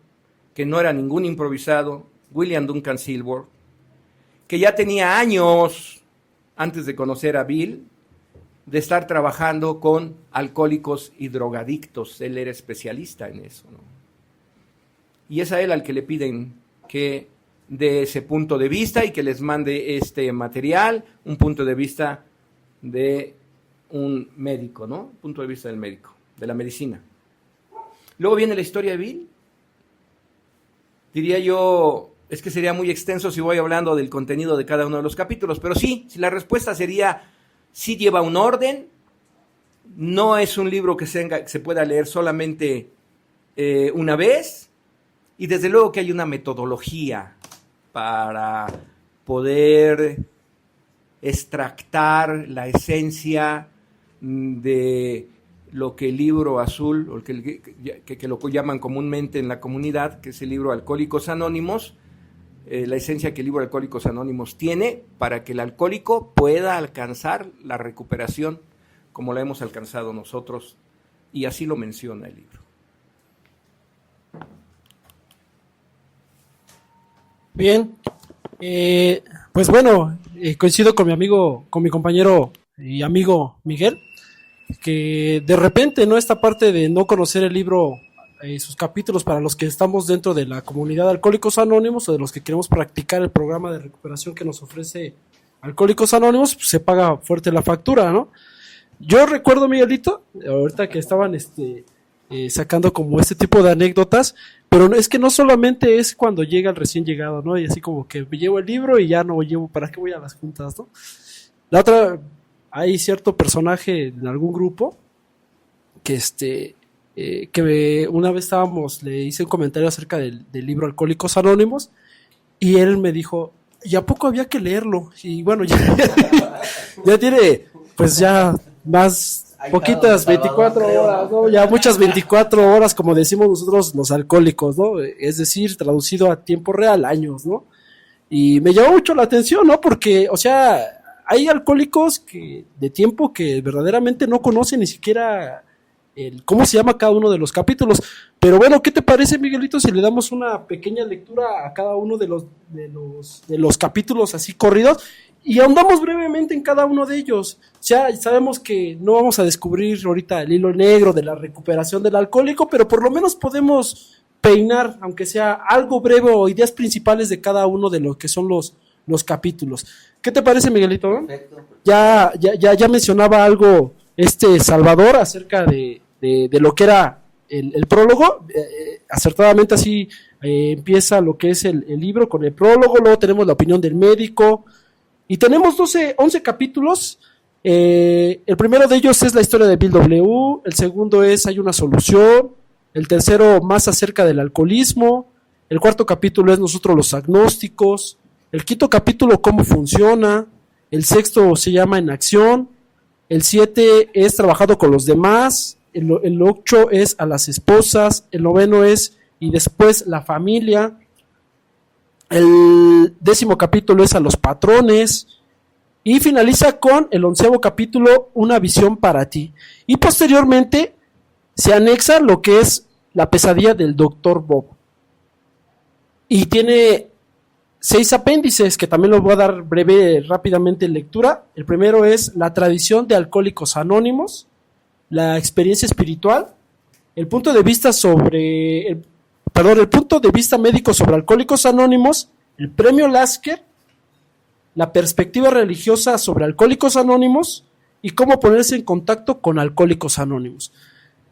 que no era ningún improvisado, William Duncan Silver, que ya tenía años, antes de conocer a Bill, de estar trabajando con alcohólicos y drogadictos. Él era especialista en eso, ¿no? Y es a él al que le piden que dé ese punto de vista y que les mande este material, un punto de vista de un médico, ¿no? Punto de vista del médico, de la medicina. Luego viene la historia de Bill. Diría yo, es que sería muy extenso si voy hablando del contenido de cada uno de los capítulos, pero sí, si la respuesta sería, sí lleva un orden, no es un libro que se pueda leer solamente una vez, y desde luego que hay una metodología para poder extractar la esencia de lo que el libro azul, o que lo llaman comúnmente en la comunidad, que es el libro Alcohólicos Anónimos, la esencia que el libro Alcohólicos Anónimos tiene para que el alcohólico pueda alcanzar la recuperación como la hemos alcanzado nosotros, y así lo menciona el libro. Bien, pues bueno, coincido con mi compañero y amigo Miguel, que de repente, ¿no?, esta parte de no conocer el libro, sus capítulos, para los que estamos dentro de la comunidad de Alcohólicos Anónimos o de los que queremos practicar el programa de recuperación que nos ofrece Alcohólicos Anónimos, pues se paga fuerte la factura, ¿no? Yo recuerdo, Miguelito, ahorita que estaban sacando como este tipo de anécdotas, pero es que no solamente es cuando llega el recién llegado, ¿no? Y así como que me llevo el libro y ya no llevo, ¿para qué voy a las juntas, no? La otra, hay cierto personaje en algún grupo que que una vez le hice un comentario acerca del libro Alcohólicos Anónimos y él me dijo, ¿y a poco había que leerlo? Y bueno, ya tiene pues ya más poquitas 24 horas, ¿no? Ya muchas 24 horas, como decimos nosotros los alcohólicos, ¿no? Es decir, traducido a tiempo real, años, ¿no? Y me llamó mucho la atención, ¿no? Porque, o sea, hay alcohólicos de tiempo que verdaderamente no conocen ni siquiera cómo se llama cada uno de los capítulos. Pero bueno, ¿qué te parece, Miguelito, si le damos una pequeña lectura a cada uno de los capítulos así corridos y ahondamos brevemente en cada uno de ellos? Ya sabemos que no vamos a descubrir ahorita el hilo negro de la recuperación del alcohólico, pero por lo menos podemos peinar, aunque sea algo breve, o ideas principales de cada uno de lo que son los capítulos. ¿Qué te parece, Miguelito? Perfecto. Ya mencionaba algo Salvador acerca de lo que era el prólogo. Acertadamente así empieza lo que es el libro con el prólogo. Luego tenemos la opinión del médico y tenemos 11 capítulos. El primero de ellos es la historia de Bill W. El segundo es Hay una solución. El tercero, más acerca del alcoholismo. El cuarto capítulo es Nosotros los agnósticos. El quinto capítulo, cómo funciona. El sexto se llama En acción. El 7 es Trabajado con los demás. El 8 es A las esposas. El 9 es Y después la familia. El 10º capítulo es A los patrones. Y finaliza con el 11º capítulo, Una visión para ti. Y posteriormente se anexa lo que es La pesadilla del Dr. Bob. Y tiene 6 apéndices que también los voy a dar rápidamente en lectura. El primero es La tradición de Alcohólicos Anónimos, La experiencia espiritual, el punto de vista médico sobre Alcohólicos Anónimos, el premio Lasker, la perspectiva religiosa sobre Alcohólicos Anónimos y cómo ponerse en contacto con Alcohólicos Anónimos.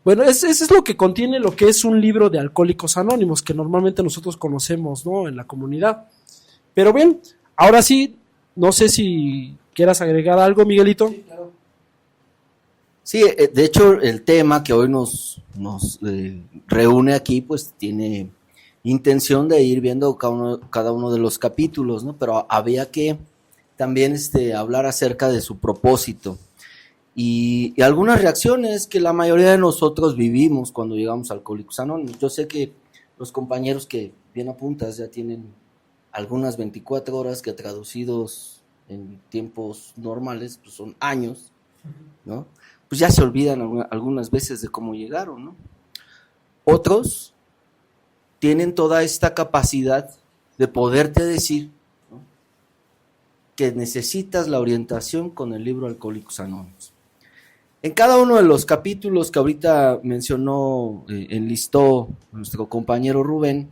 Bueno, eso es lo que contiene lo que es un libro de Alcohólicos Anónimos, que normalmente nosotros conocemos, ¿no?, en la comunidad. Pero bien, ahora sí, No sé si quieras agregar algo, Miguelito. Sí, de hecho el tema que hoy nos reúne aquí pues tiene intención de ir viendo cada uno de los capítulos, ¿no? Pero había que también hablar acerca de su propósito y algunas reacciones que la mayoría de nosotros vivimos cuando llegamos a Alcohólicos Anónimos. Yo sé que los compañeros que bien apuntas ya tienen algunas 24 horas que traducidos en tiempos normales pues son años, ¿no? Pues ya se olvidan algunas veces de cómo llegaron, ¿no? Otros tienen toda esta capacidad de poderte decir, ¿no?, que necesitas la orientación con el libro Alcohólicos Anónimos. En cada uno de los capítulos que ahorita mencionó, enlistó nuestro compañero Rubén,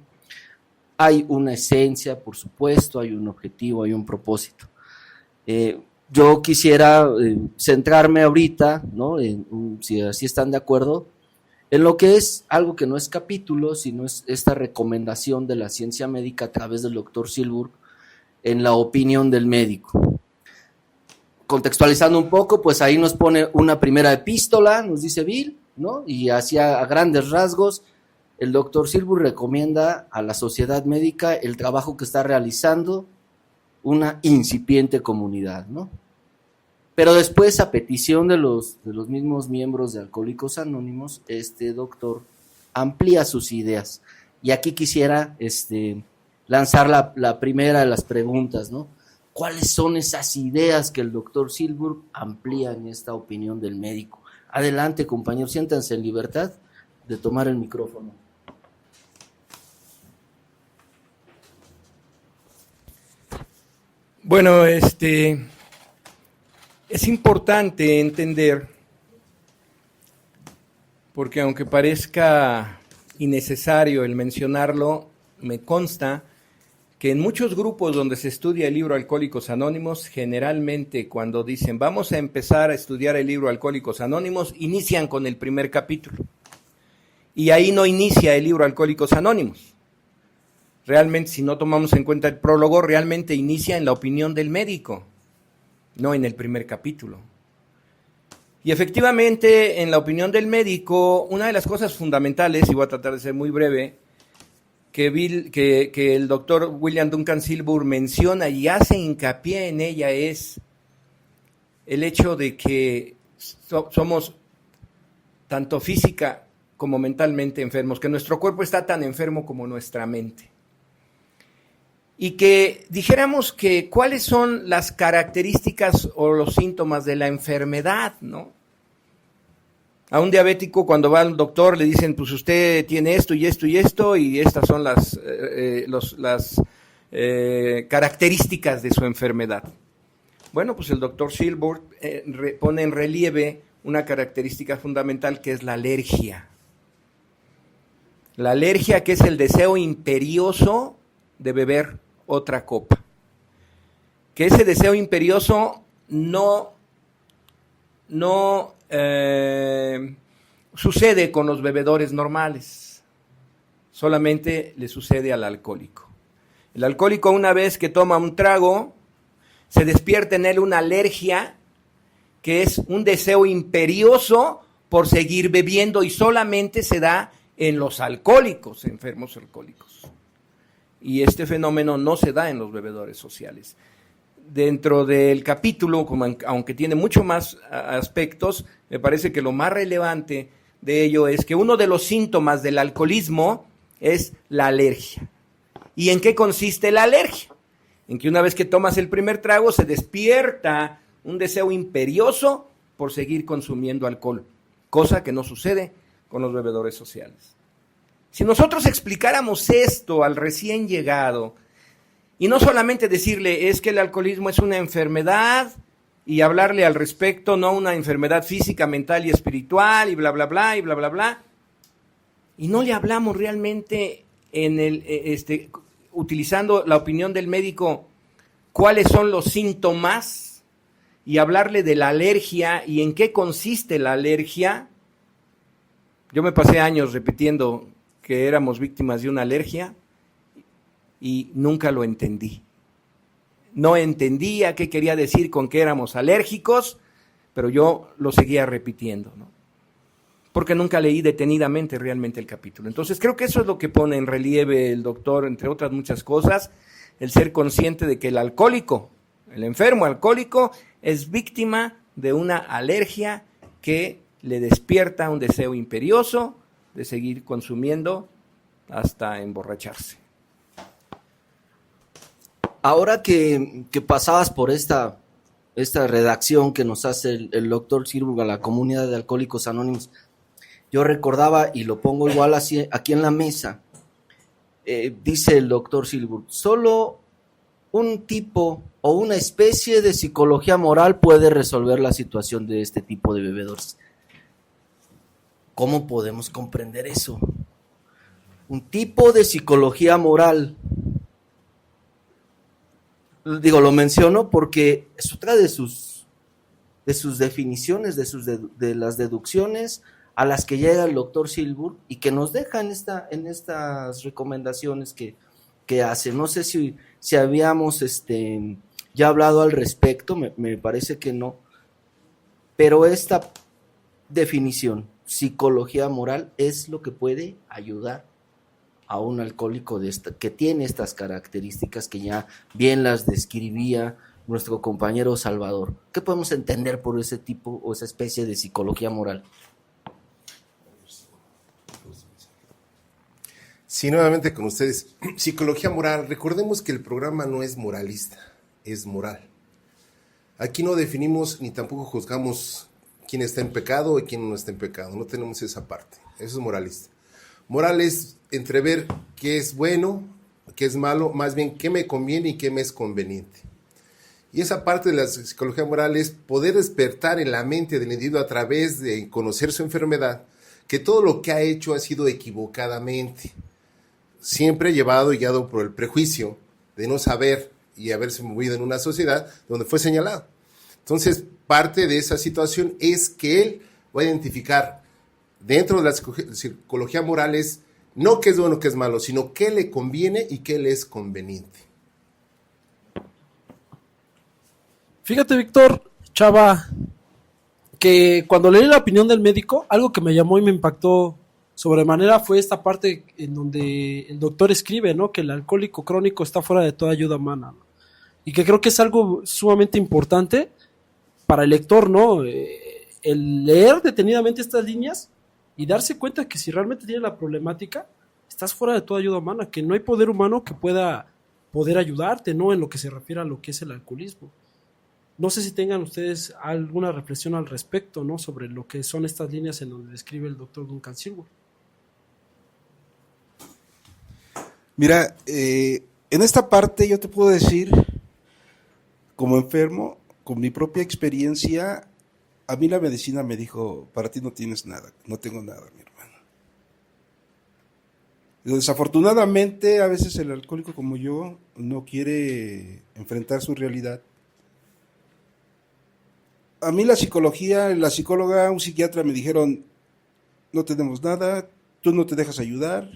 hay una esencia, por supuesto, hay un objetivo, hay un propósito. Yo quisiera centrarme ahorita, ¿no?, si así están de acuerdo, en lo que es algo que no es capítulo, sino es esta recomendación de la ciencia médica a través del doctor Silberg en la opinión del médico. Contextualizando un poco, pues ahí nos pone una primera epístola, nos dice Bill, ¿no? Y así a grandes rasgos, el doctor Silberg recomienda a la sociedad médica el trabajo que está realizando una incipiente comunidad, ¿no? Pero después, a petición de los mismos miembros de Alcohólicos Anónimos, este doctor amplía sus ideas. Y aquí quisiera lanzar la primera de las preguntas, ¿no? ¿Cuáles son esas ideas que el doctor Silberg amplía en esta opinión del médico? Adelante, compañeros, siéntanse en libertad de tomar el micrófono. Bueno, es importante entender, porque aunque parezca innecesario el mencionarlo, me consta que en muchos grupos donde se estudia el libro Alcohólicos Anónimos, generalmente cuando dicen vamos a empezar a estudiar el libro Alcohólicos Anónimos, inician con el primer capítulo. Y ahí no inicia el libro Alcohólicos Anónimos. Realmente, si no tomamos en cuenta el prólogo, realmente inicia en la opinión del médico, no en el primer capítulo. Y efectivamente, en la opinión del médico, una de las cosas fundamentales, y voy a tratar de ser muy breve, que el doctor William Duncan Silberg menciona y hace hincapié en ella es el hecho de que somos tanto física como mentalmente enfermos, que nuestro cuerpo está tan enfermo como nuestra mente. Y que dijéramos que cuáles son las características o los síntomas de la enfermedad, ¿no? A un diabético cuando va al doctor le dicen, pues usted tiene esto y esto y esto, y estas son las características de su enfermedad. Bueno, pues el doctor Silberg pone en relieve una característica fundamental que es la alergia. La alergia, que es el deseo imperioso de beber otra copa. Que ese deseo imperioso no sucede con los bebedores normales, solamente le sucede al alcohólico. El alcohólico, una vez que toma un trago, se despierta en él una alergia, que es un deseo imperioso por seguir bebiendo, y solamente se da en los alcohólicos, enfermos alcohólicos. Y este fenómeno no se da en los bebedores sociales. Dentro del capítulo, aunque tiene mucho más aspectos, me parece que lo más relevante de ello es que uno de los síntomas del alcoholismo es la alergia. ¿Y en qué consiste la alergia? En que una vez que tomas el primer trago se despierta un deseo imperioso por seguir consumiendo alcohol, cosa que no sucede con los bebedores sociales. Si nosotros explicáramos esto al recién llegado, y no solamente decirle es que el alcoholismo es una enfermedad y hablarle al respecto, no una enfermedad física, mental y espiritual y bla, bla, bla, y bla, bla, bla, y no le hablamos realmente utilizando la opinión del médico, cuáles son los síntomas, y hablarle de la alergia y en qué consiste la alergia. Yo me pasé años repitiendo que éramos víctimas de una alergia y nunca lo entendí. no entendía qué quería decir con que éramos alérgicos, pero yo lo seguía repitiendo, ¿no? Porque nunca leí detenidamente realmente el capítulo. Entonces creo que eso es lo que pone en relieve el doctor, entre otras muchas cosas, el ser consciente de que el alcohólico, el enfermo alcohólico, es víctima de una alergia que le despierta un deseo imperioso de seguir consumiendo hasta emborracharse. Ahora que pasabas por esta redacción que nos hace el doctor Silburg a la comunidad de Alcohólicos Anónimos, yo recordaba, y lo pongo igual así aquí en la mesa, dice el doctor Silburg, solo un tipo o una especie de psicología moral puede resolver la situación de este tipo de bebedores. ¿Cómo podemos comprender eso? Un tipo de psicología moral. Digo, lo menciono porque es otra de sus definiciones, de las deducciones a las que llega el doctor Silburg y que nos deja en estas recomendaciones que hace. No sé si habíamos ya hablado al respecto, me parece que no, pero esta definición, psicología moral, es lo que puede ayudar a un alcohólico que tiene estas características que ya bien las describía nuestro compañero Salvador. ¿Qué podemos entender por ese tipo o esa especie de psicología moral? Sí, nuevamente con ustedes. Psicología moral. Recordemos que el programa no es moralista, es moral. Aquí no definimos ni tampoco juzgamos quién está en pecado y quién no está en pecado. No tenemos esa parte. Eso es moralista. Moral es entrever qué es bueno, qué es malo, más bien qué me conviene y qué me es conveniente. Y esa parte de la psicología moral es poder despertar en la mente del individuo a través de conocer su enfermedad, que todo lo que ha hecho ha sido equivocadamente, siempre llevado y guiado por el prejuicio de no saber y haberse movido en una sociedad donde fue señalado. Entonces, parte de esa situación es que él va a identificar dentro de la psicología moral es no qué es bueno, qué es malo, sino qué le conviene y qué le es conveniente. Fíjate, Víctor, Chava, que cuando leí la opinión del médico, algo que me llamó y me impactó sobremanera fue esta parte en donde el doctor escribe, ¿no?, que el alcohólico crónico está fuera de toda ayuda humana, ¿no? Y que creo que es algo sumamente importante para el lector, ¿no? El leer detenidamente estas líneas y darse cuenta que si realmente tienes la problemática, estás fuera de toda ayuda humana, que no hay poder humano que pueda poder ayudarte, ¿no?, en lo que se refiere a lo que es el alcoholismo. No sé si tengan ustedes alguna reflexión al respecto, ¿no?, sobre lo que son estas líneas en donde describe el doctor Duncan Silburg. Mira, en esta parte yo te puedo decir, como enfermo, con mi propia experiencia, a mí la medicina me dijo, para ti no tienes nada, no tengo nada, mi hermano. Y desafortunadamente, a veces el alcohólico como yo no quiere enfrentar su realidad. A mí la psicóloga, un psiquiatra me dijeron, no tenemos nada, tú no te dejas ayudar,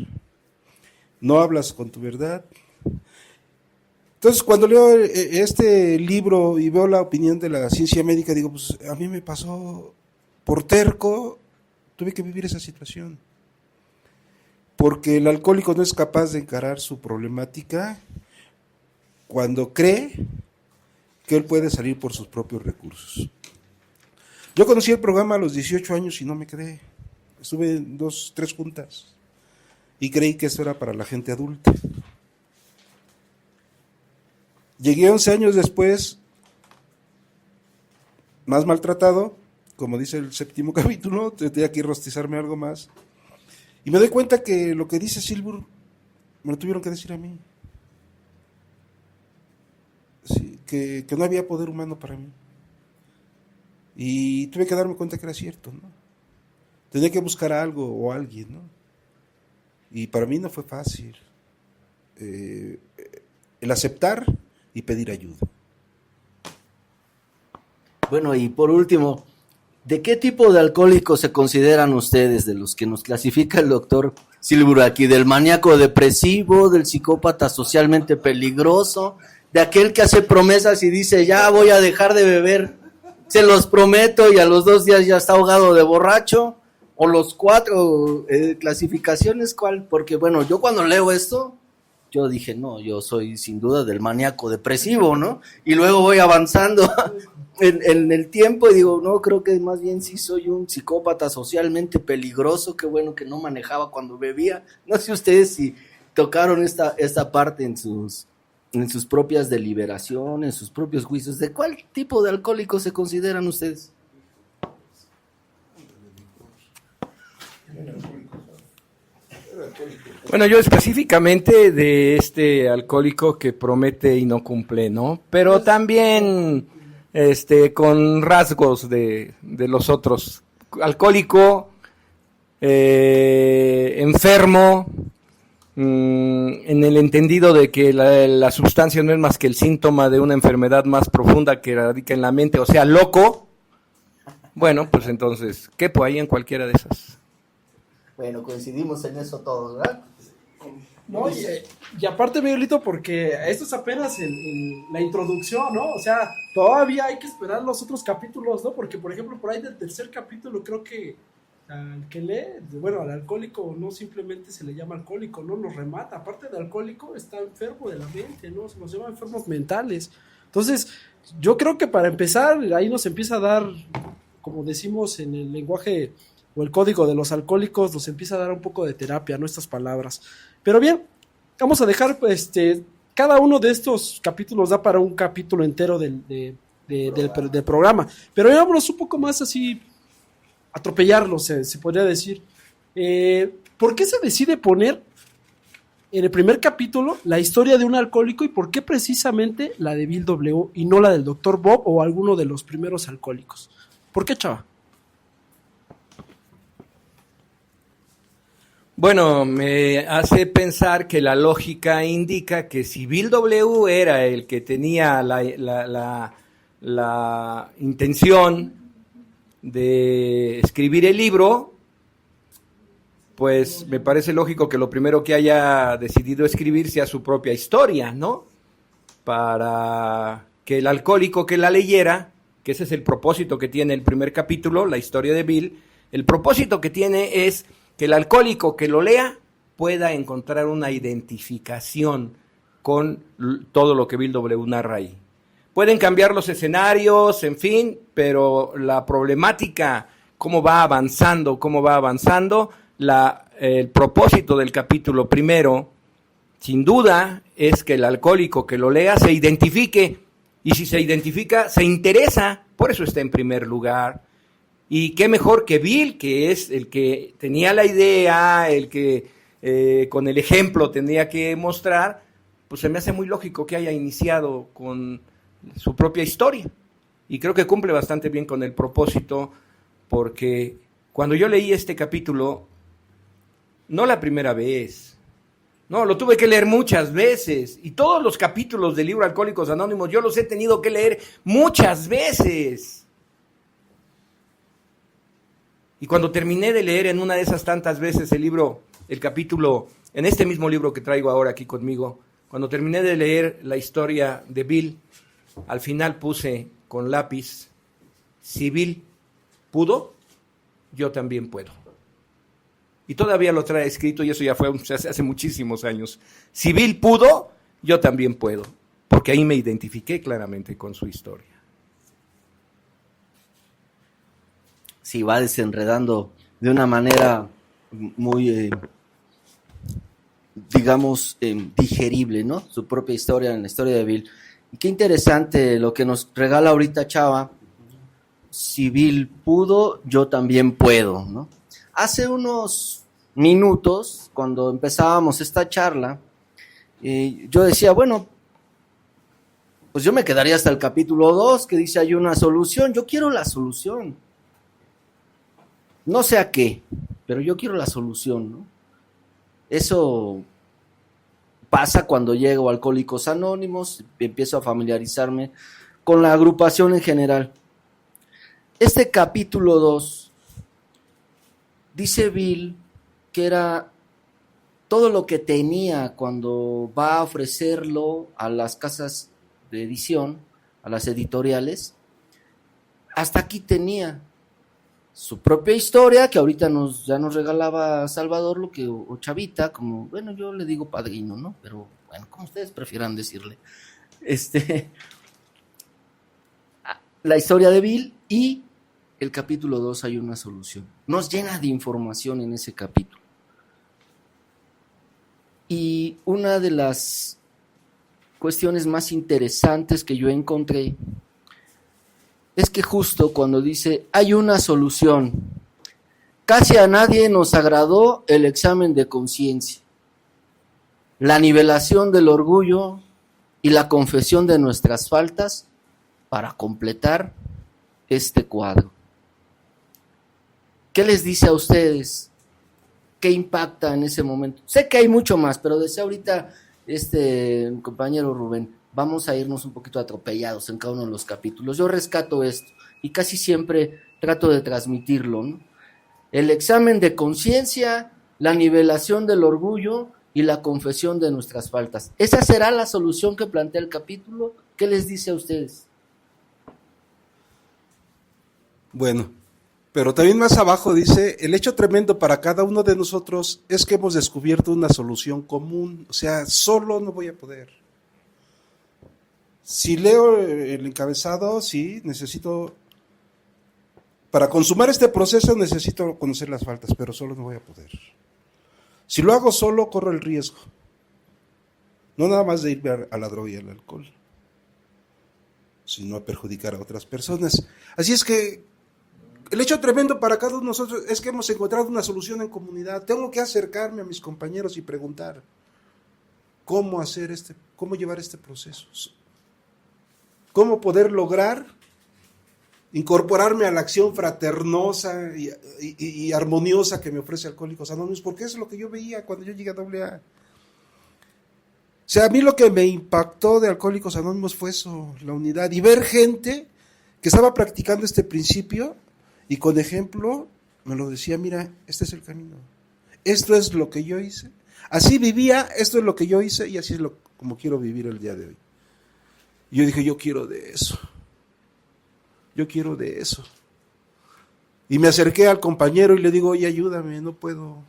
no hablas con tu verdad. Entonces, cuando leo este libro y veo la opinión de la ciencia médica, digo, pues a mí me pasó por terco, tuve que vivir esa situación. Porque el alcohólico no es capaz de encarar su problemática cuando cree que él puede salir por sus propios recursos. Yo conocí el programa a los 18 años y no me quedé. Estuve en 2-3 juntas y creí que eso era para la gente adulta. Llegué 11 años después, más maltratado, como dice el 7º capítulo, tenía que rostizarme algo más. Y me doy cuenta que lo que dice Silburg me lo tuvieron que decir a mí. Sí, que no había poder humano para mí. Y tuve que darme cuenta que era cierto, ¿no? Tenía que buscar algo o alguien, ¿no? Y para mí no fue fácil el aceptar y pedir ayuda. Bueno, y por último, ¿de qué tipo de alcohólicos se consideran ustedes, de los que nos clasifica el doctor Silburg aquí? ¿Del maníaco depresivo, del psicópata socialmente peligroso, de aquel que hace promesas y dice, ya voy a dejar de beber, se los prometo, y a los 2 días ya está ahogado de borracho, o los 4 clasificaciones, ¿cuál? Porque bueno, yo cuando leo esto, yo dije, no, yo soy sin duda del maníaco depresivo, ¿no? Y luego voy avanzando en el tiempo y digo, no, creo que más bien sí soy un psicópata socialmente peligroso, qué bueno que no manejaba cuando bebía. No sé ustedes si tocaron esta parte en sus propias deliberaciones, en sus propios juicios. ¿De cuál tipo de alcohólicos se consideran ustedes? Bueno, yo específicamente de este alcohólico que promete y no cumple, ¿no? Pero también con rasgos de los otros. Alcohólico, enfermo, en el entendido de que la sustancia no es más que el síntoma de una enfermedad más profunda que radica en la mente, o sea, loco. Bueno, pues entonces, quepo ahí en cualquiera de esas. Bueno, coincidimos en eso todos, ¿verdad? No, y aparte, Miguelito, porque esto es apenas la introducción, ¿no? O sea, todavía hay que esperar los otros capítulos, ¿no? Porque, por ejemplo, por ahí del tercer capítulo, creo que al que lee, bueno, al alcohólico no simplemente se le llama alcohólico, ¿no? Nos remata. Aparte de alcohólico, está enfermo de la mente, ¿no? Se nos llama enfermos mentales. Entonces, yo creo que para empezar, ahí nos empieza a dar, como decimos en el lenguaje o el código de los alcohólicos, nos empieza a dar un poco de terapia, ¿no? Estas palabras. Pero bien, vamos a dejar, cada uno de estos capítulos da para un capítulo entero del programa. Pero vámonos un poco más así, atropellarlo, se podría decir. ¿Por qué se decide poner en el primer capítulo la historia de un alcohólico y por qué precisamente la de Bill W. y no la del Dr. Bob o alguno de los primeros alcohólicos? ¿Por qué, chava? Bueno, me hace pensar que la lógica indica que si Bill W. era el que tenía la intención de escribir el libro, pues me parece lógico que lo primero que haya decidido escribir sea su propia historia, ¿no? Para que el alcohólico que la leyera, que ese es el propósito que tiene el primer capítulo, la historia de Bill, el propósito que tiene es que el alcohólico que lo lea pueda encontrar una identificación con todo lo que Bill W. narra ahí. Pueden cambiar los escenarios, en fin, pero la problemática, cómo va avanzando, el propósito del capítulo primero, sin duda, es que el alcohólico que lo lea se identifique, y si se identifica, se interesa, por eso está en primer lugar. Y qué mejor que Bill, que es el que tenía la idea, el que con el ejemplo tenía que mostrar, pues se me hace muy lógico que haya iniciado con su propia historia. Y creo que cumple bastante bien con el propósito, porque cuando yo leí este capítulo, no la primera vez, no, lo tuve que leer muchas veces, y todos los capítulos del libro Alcohólicos Anónimos yo los he tenido que leer muchas veces. Y cuando terminé de leer en una de esas tantas veces el libro, el capítulo, en este mismo libro que traigo ahora aquí conmigo, cuando terminé de leer la historia de Bill, al final puse con lápiz, si Bill pudo, yo también puedo. Y todavía lo trae escrito, y eso ya fue hace muchísimos años. Si Bill pudo, yo también puedo, porque ahí me identifiqué claramente con su historia. Sí, va desenredando de una manera muy, digamos, digerible, ¿no? Su propia historia, en la historia de Bill. Y qué interesante lo que nos regala ahorita Chava. Si Bill pudo, yo también puedo, ¿no? Hace unos minutos, cuando empezábamos esta charla, yo decía, bueno, pues yo me quedaría hasta el capítulo 2, que dice hay una solución. Yo quiero la solución. No sé a qué, pero yo quiero la solución, ¿no? Eso pasa cuando llego a Alcohólicos Anónimos, empiezo a familiarizarme con la agrupación en general. Este capítulo 2, dice Bill que era todo lo que tenía cuando va a ofrecerlo a las casas edición, a las editoriales, hasta aquí tenía su propia historia, que ahorita ya nos regalaba Salvador, o Chavita, como, bueno, yo le digo padrino, ¿no? Pero, bueno, como ustedes prefieran decirle. La historia de Bill, y el capítulo 2 hay una solución. Nos llena de información en ese capítulo. Y una de las cuestiones más interesantes que yo encontré es que justo cuando dice hay una solución, casi a nadie nos agradó el examen de conciencia, la nivelación del orgullo y la confesión de nuestras faltas para completar este cuadro. ¿Qué les dice a ustedes? ¿Qué impacta en ese momento? Sé que hay mucho más, pero decía ahorita compañero Rubén, vamos a irnos un poquito atropellados en cada uno de los capítulos. Yo rescato esto y casi siempre trato de transmitirlo, ¿no? El examen de conciencia, la nivelación del orgullo y la confesión de nuestras faltas. ¿Esa será la solución que plantea el capítulo? ¿Qué les dice a ustedes? Bueno, pero también más abajo dice, el hecho tremendo para cada uno de nosotros es que hemos descubierto una solución común, o sea, solo no voy a poder. Si leo el encabezado, sí, para consumar este proceso necesito conocer las faltas, pero solo no voy a poder. Si lo hago solo, corro el riesgo, no nada más de irme a la droga y al alcohol, sino a perjudicar a otras personas. Así es que el hecho tremendo para cada uno de nosotros es que hemos encontrado una solución en comunidad. Tengo que acercarme a mis compañeros y preguntar cómo llevar este proceso, cómo poder lograr incorporarme a la acción fraternosa y armoniosa que me ofrece Alcohólicos Anónimos, porque es lo que yo veía cuando yo llegué a AA. O sea, a mí lo que me impactó de Alcohólicos Anónimos fue eso, la unidad, y ver gente que estaba practicando este principio y con ejemplo me lo decía, mira, este es el camino, esto es lo que yo hice, así vivía, esto es lo que yo hice y así es como quiero vivir el día de hoy. Y yo dije, yo quiero de eso. Y me acerqué al compañero y le digo, oye, ayúdame, no puedo.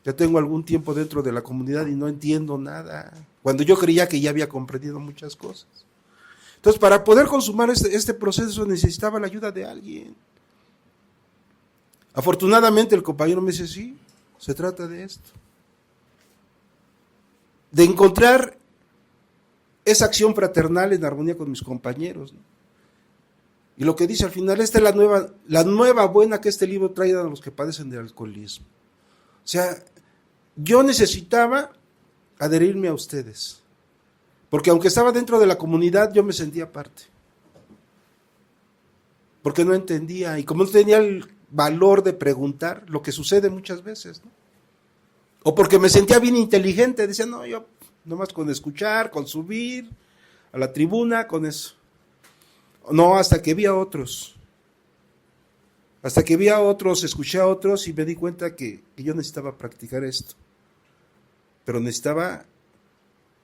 Ya tengo algún tiempo dentro de la comunidad y no entiendo nada, cuando yo creía que ya había comprendido muchas cosas. Entonces, para poder consumar este proceso necesitaba la ayuda de alguien. Afortunadamente el compañero me dice, sí, se trata de esto. De encontrar esa acción fraternal en armonía con mis compañeros, ¿no? Y lo que dice al final, esta es la nueva buena que este libro trae a los que padecen de alcoholismo. O sea, yo necesitaba adherirme a ustedes, porque aunque estaba dentro de la comunidad, yo me sentía parte. Porque no entendía, y como no tenía el valor de preguntar, lo que sucede muchas veces, ¿no? O porque me sentía bien inteligente, decía, no, yo nomás con escuchar, con subir a la tribuna, con eso. No, hasta que vi a otros, escuché a otros y me di cuenta que yo necesitaba practicar esto, pero necesitaba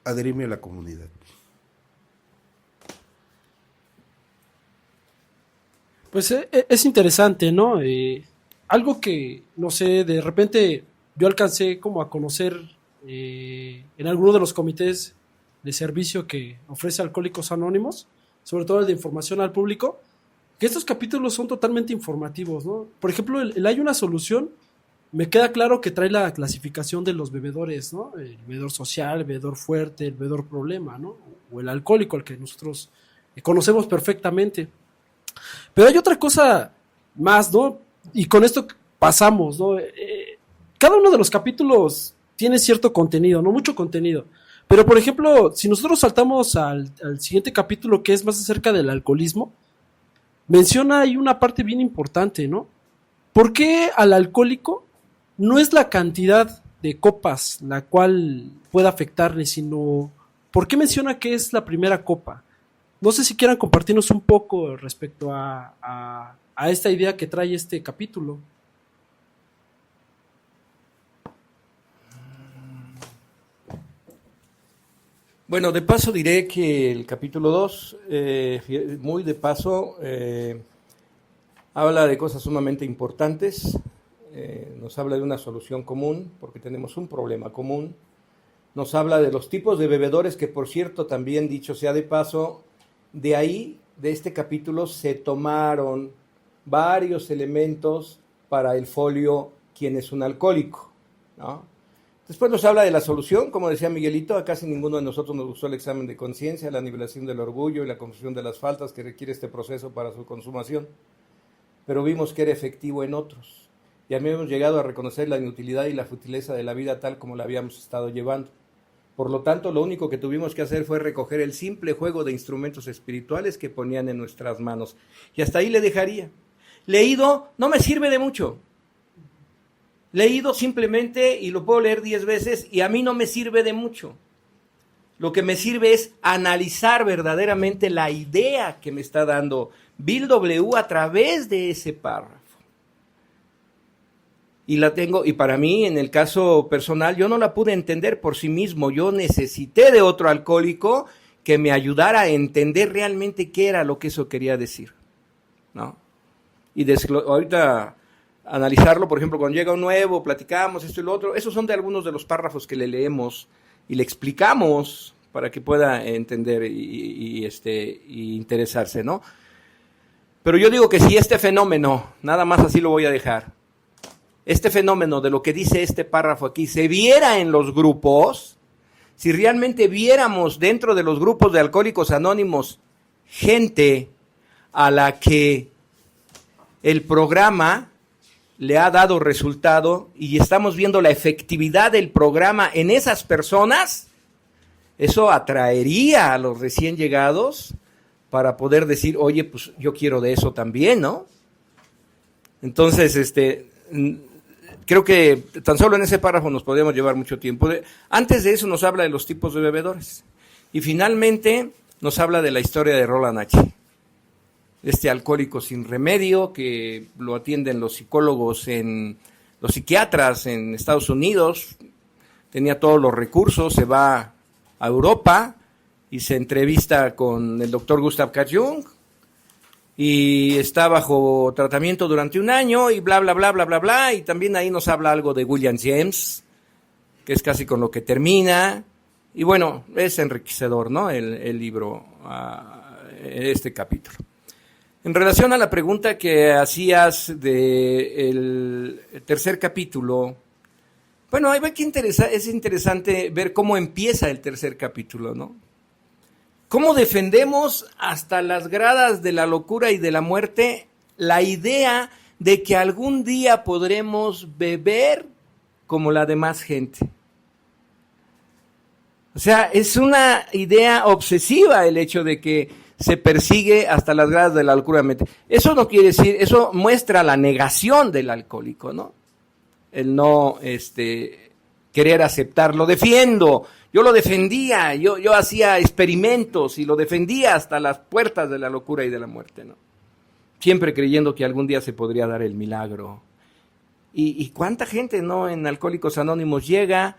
adherirme a la comunidad. Pues es interesante, ¿no? Algo que, no sé, de repente yo alcancé como a conocer en alguno de los comités de servicio que ofrece Alcohólicos Anónimos, sobre todo el de información al público, que estos capítulos son totalmente informativos, ¿no? Por ejemplo, el Hay una solución, me queda claro que trae la clasificación de los bebedores, ¿no? El bebedor social, el bebedor fuerte, el bebedor problema, ¿no? O el alcohólico, al que nosotros conocemos perfectamente. Pero hay otra cosa más, ¿no? Y con esto pasamos, ¿no? Cada uno de los capítulos tiene cierto contenido, no mucho contenido. Pero, por ejemplo, si nosotros saltamos al siguiente capítulo, que es más acerca del alcoholismo, menciona ahí una parte bien importante, ¿no? ¿Por qué al alcohólico no es la cantidad de copas la cual puede afectarle, sino por qué menciona que es la primera copa? No sé si quieran compartirnos un poco respecto a esta idea que trae este capítulo. Bueno, de paso diré que el capítulo 2, muy de paso, habla de cosas sumamente importantes, nos habla de una solución común, porque tenemos un problema común, nos habla de los tipos de bebedores, que por cierto, también dicho sea de paso, de ahí, de este capítulo, se tomaron varios elementos para el folio ¿Quién es un alcohólico?, ¿no? Después nos habla de la solución, como decía Miguelito, a casi ninguno de nosotros nos gustó el examen de conciencia, la nivelación del orgullo y la confusión de las faltas que requiere este proceso para su consumación, pero vimos que era efectivo en otros, y habíamos llegado a reconocer la inutilidad y la futileza de la vida tal como la habíamos estado llevando. Por lo tanto, lo único que tuvimos que hacer fue recoger el simple juego de instrumentos espirituales que ponían en nuestras manos, y hasta ahí le dejaría. Leído no me sirve de mucho. Leído simplemente, y lo puedo leer 10 veces, y a mí no me sirve de mucho. Lo que me sirve es analizar verdaderamente la idea que me está dando Bill W. a través de ese párrafo. Y la tengo, y para mí, en el caso personal, yo no la pude entender por sí mismo. Yo necesité de otro alcohólico que me ayudara a entender realmente qué era lo que eso quería decir, ¿no? Y ahorita analizarlo, por ejemplo, cuando llega un nuevo, platicamos esto y lo otro, esos son de algunos de los párrafos que le leemos y le explicamos para que pueda entender y interesarse, ¿no? Pero yo digo que si este fenómeno, nada más así lo voy a dejar, este fenómeno de lo que dice este párrafo aquí se viera en los grupos, si realmente viéramos dentro de los grupos de Alcohólicos Anónimos gente a la que el programa le ha dado resultado y estamos viendo la efectividad del programa en esas personas, eso atraería a los recién llegados para poder decir, oye, pues yo quiero de eso también, ¿no? Entonces, creo que tan solo en ese párrafo nos podríamos llevar mucho tiempo. Antes de eso nos habla de los tipos de bebedores y finalmente nos habla de la historia de Roland H., este alcohólico sin remedio que lo atienden los psicólogos, los psiquiatras en Estados Unidos, tenía todos los recursos, se va a Europa y se entrevista con el doctor Gustav K. Jung y está bajo tratamiento durante un año y bla, bla, bla, bla, bla, bla, y también ahí nos habla algo de William James, que es casi con lo que termina, y bueno, es enriquecedor, ¿no?, el libro, este capítulo. En relación a la pregunta que hacías del tercer capítulo, bueno, ahí va que es interesante ver cómo empieza el tercer capítulo, ¿no? Cómo defendemos hasta las gradas de la locura y de la muerte la idea de que algún día podremos beber como la demás gente. O sea, es una idea obsesiva el hecho de que se persigue hasta las gradas de la locura. Eso no quiere decir, eso muestra la negación del alcohólico, ¿no? El no querer aceptar, lo defiendo, yo lo defendía, yo hacía experimentos y lo defendía hasta las puertas de la locura y de la muerte, ¿no? Siempre creyendo que algún día se podría dar el milagro. Y cuánta gente, ¿no?, en Alcohólicos Anónimos llega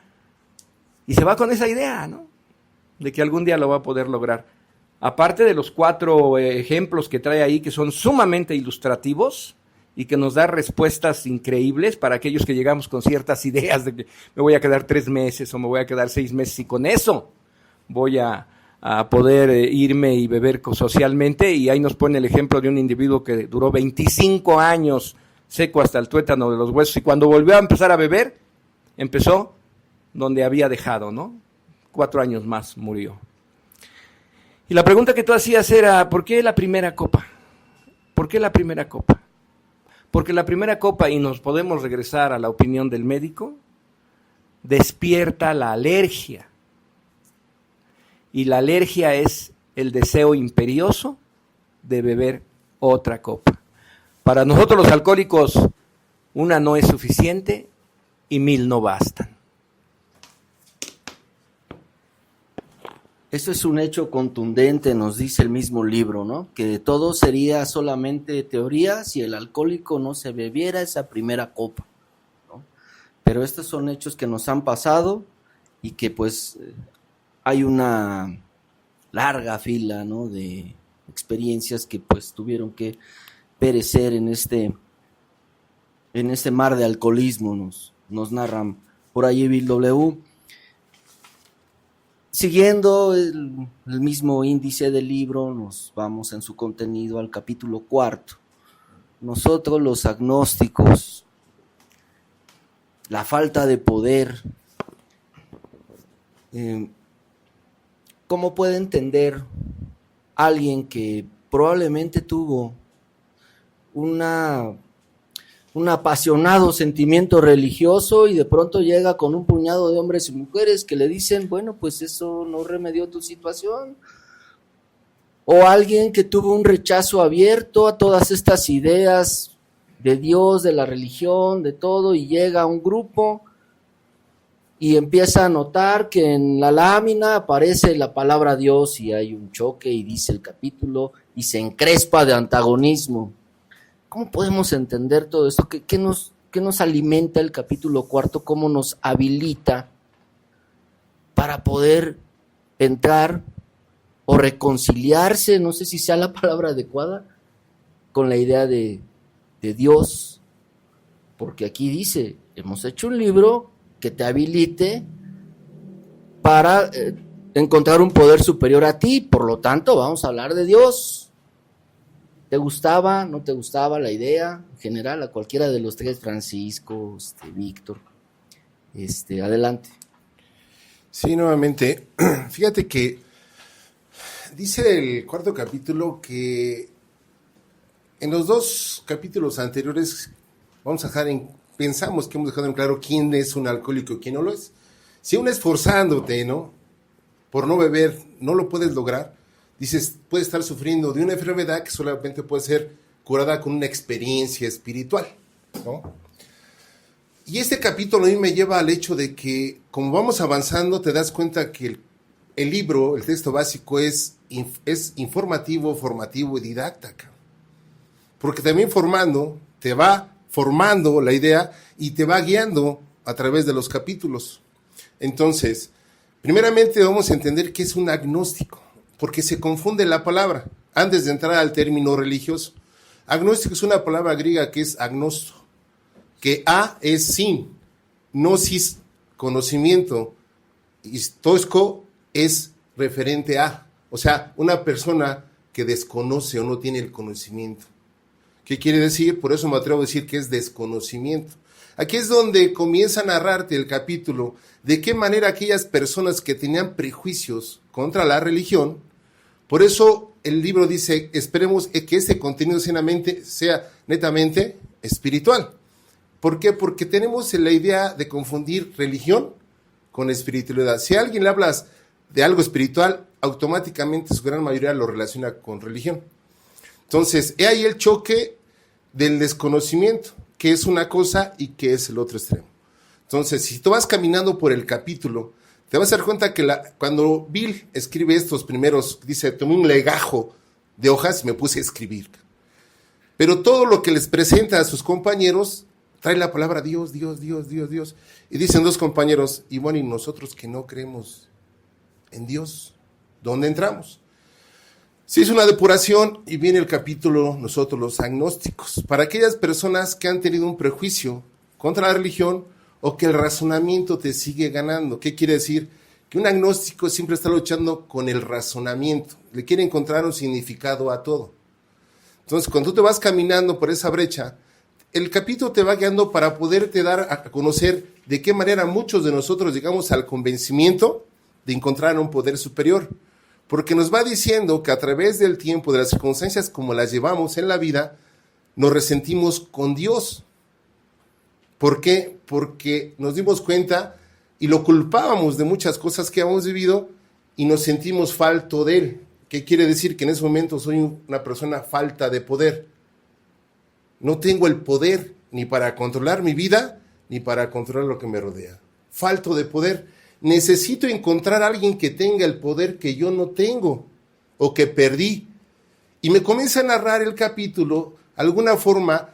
y se va con esa idea, ¿no?, de que algún día lo va a poder lograr. Aparte de los 4 ejemplos que trae ahí, que son sumamente ilustrativos y que nos da respuestas increíbles para aquellos que llegamos con ciertas ideas de que me voy a quedar 3 meses o me voy a quedar 6 meses y con eso voy a poder irme y beber socialmente. Y ahí nos pone el ejemplo de un individuo que duró 25 años seco hasta el tuétano de los huesos y cuando volvió a empezar a beber, empezó donde había dejado, ¿no? 4 años más murió. Y la pregunta que tú hacías era, ¿por qué la primera copa? ¿Por qué la primera copa? Porque la primera copa, y nos podemos regresar a la opinión del médico, despierta la alergia. Y la alergia es el deseo imperioso de beber otra copa. Para nosotros los alcohólicos, una no es suficiente y 1000 no bastan. Eso es un hecho contundente, nos dice el mismo libro, ¿no? Que todo sería solamente teoría si el alcohólico no se bebiera esa primera copa, ¿no? Pero estos son hechos que nos han pasado y que pues hay una larga fila, ¿no?, de experiencias que pues tuvieron que perecer en este mar de alcoholismo, nos narran por ahí Bill W. Siguiendo el mismo índice del libro, nos vamos en su contenido al capítulo 4. Nosotros los agnósticos, la falta de poder, ¿cómo puede entender alguien que probablemente tuvo un apasionado sentimiento religioso y de pronto llega con un puñado de hombres y mujeres que le dicen, bueno, pues eso no remedió tu situación? O alguien que tuvo un rechazo abierto a todas estas ideas de Dios, de la religión, de todo, y llega a un grupo y empieza a notar que en la lámina aparece la palabra Dios y hay un choque y dice el capítulo y se encrespa de antagonismo. ¿Cómo podemos entender todo esto? ¿Qué nos alimenta el capítulo 4? ¿Cómo nos habilita para poder entrar o reconciliarse, no sé si sea la palabra adecuada, con la idea de Dios? Porque aquí dice, hemos hecho un libro que te habilite para encontrar un poder superior a ti, por lo tanto vamos a hablar de Dios. ¿Te gustaba, no te gustaba la idea en general? A cualquiera de los tres, Francisco, Víctor, adelante. Sí, nuevamente, fíjate que dice el 4 capítulo que en los 2 capítulos anteriores pensamos que hemos dejado en claro quién es un alcohólico y quién no lo es. Si aún esforzándote, ¿no?, por no beber, no lo puedes lograr, dices, puedes estar sufriendo de una enfermedad que solamente puede ser curada con una experiencia espiritual, ¿no? Y este capítulo a mí me lleva al hecho de que, como vamos avanzando, te das cuenta que el libro, el texto básico, es informativo, formativo y didáctico. Porque también te va formando la idea y te va guiando a través de los capítulos. Entonces, primeramente vamos a entender qué es un agnóstico, porque se confunde la palabra antes de entrar al término religioso. Agnóstico es una palabra griega que es agnosto, que a es sin, gnosis, conocimiento, y tosko es referente a, o sea, una persona que desconoce o no tiene el conocimiento. ¿Qué quiere decir? Por eso me atrevo a decir que es desconocimiento. Aquí es donde comienza a narrarte el capítulo de qué manera aquellas personas que tenían prejuicios contra la religión, por eso el libro dice, esperemos que este contenido sea netamente espiritual. ¿Por qué? Porque tenemos la idea de confundir religión con espiritualidad. Si a alguien le hablas de algo espiritual, automáticamente su gran mayoría lo relaciona con religión. Entonces, he ahí el choque del desconocimiento, que es una cosa y que es el otro extremo. Entonces, si tú vas caminando por el capítulo, te vas a dar cuenta que cuando Bill escribe estos primeros, dice, tomé un legajo de hojas y me puse a escribir. Pero todo lo que les presenta a sus compañeros trae la palabra Dios, Dios, Dios, Dios, Dios. Y dicen 2 compañeros, y bueno, ¿y nosotros que no creemos en Dios? ¿Dónde entramos? Se hizo una depuración y viene el capítulo, nosotros los agnósticos, para aquellas personas que han tenido un prejuicio contra la religión o que el razonamiento te sigue ganando. ¿Qué quiere decir? Que un agnóstico siempre está luchando con el razonamiento, le quiere encontrar un significado a todo. Entonces, cuando tú te vas caminando por esa brecha, el capítulo te va guiando para poderte dar a conocer de qué manera muchos de nosotros llegamos al convencimiento de encontrar un poder superior. Porque nos va diciendo que a través del tiempo, de las circunstancias como las llevamos en la vida, nos resentimos con Dios. ¿Por qué? Porque nos dimos cuenta y lo culpábamos de muchas cosas que habíamos vivido y nos sentimos falto de Él. ¿Qué quiere decir? Que en ese momento soy una persona falta de poder. No tengo el poder ni para controlar mi vida, ni para controlar lo que me rodea. Falto de poder. Necesito encontrar a alguien que tenga el poder que yo no tengo o que perdí. Y me comienza a narrar el capítulo de alguna forma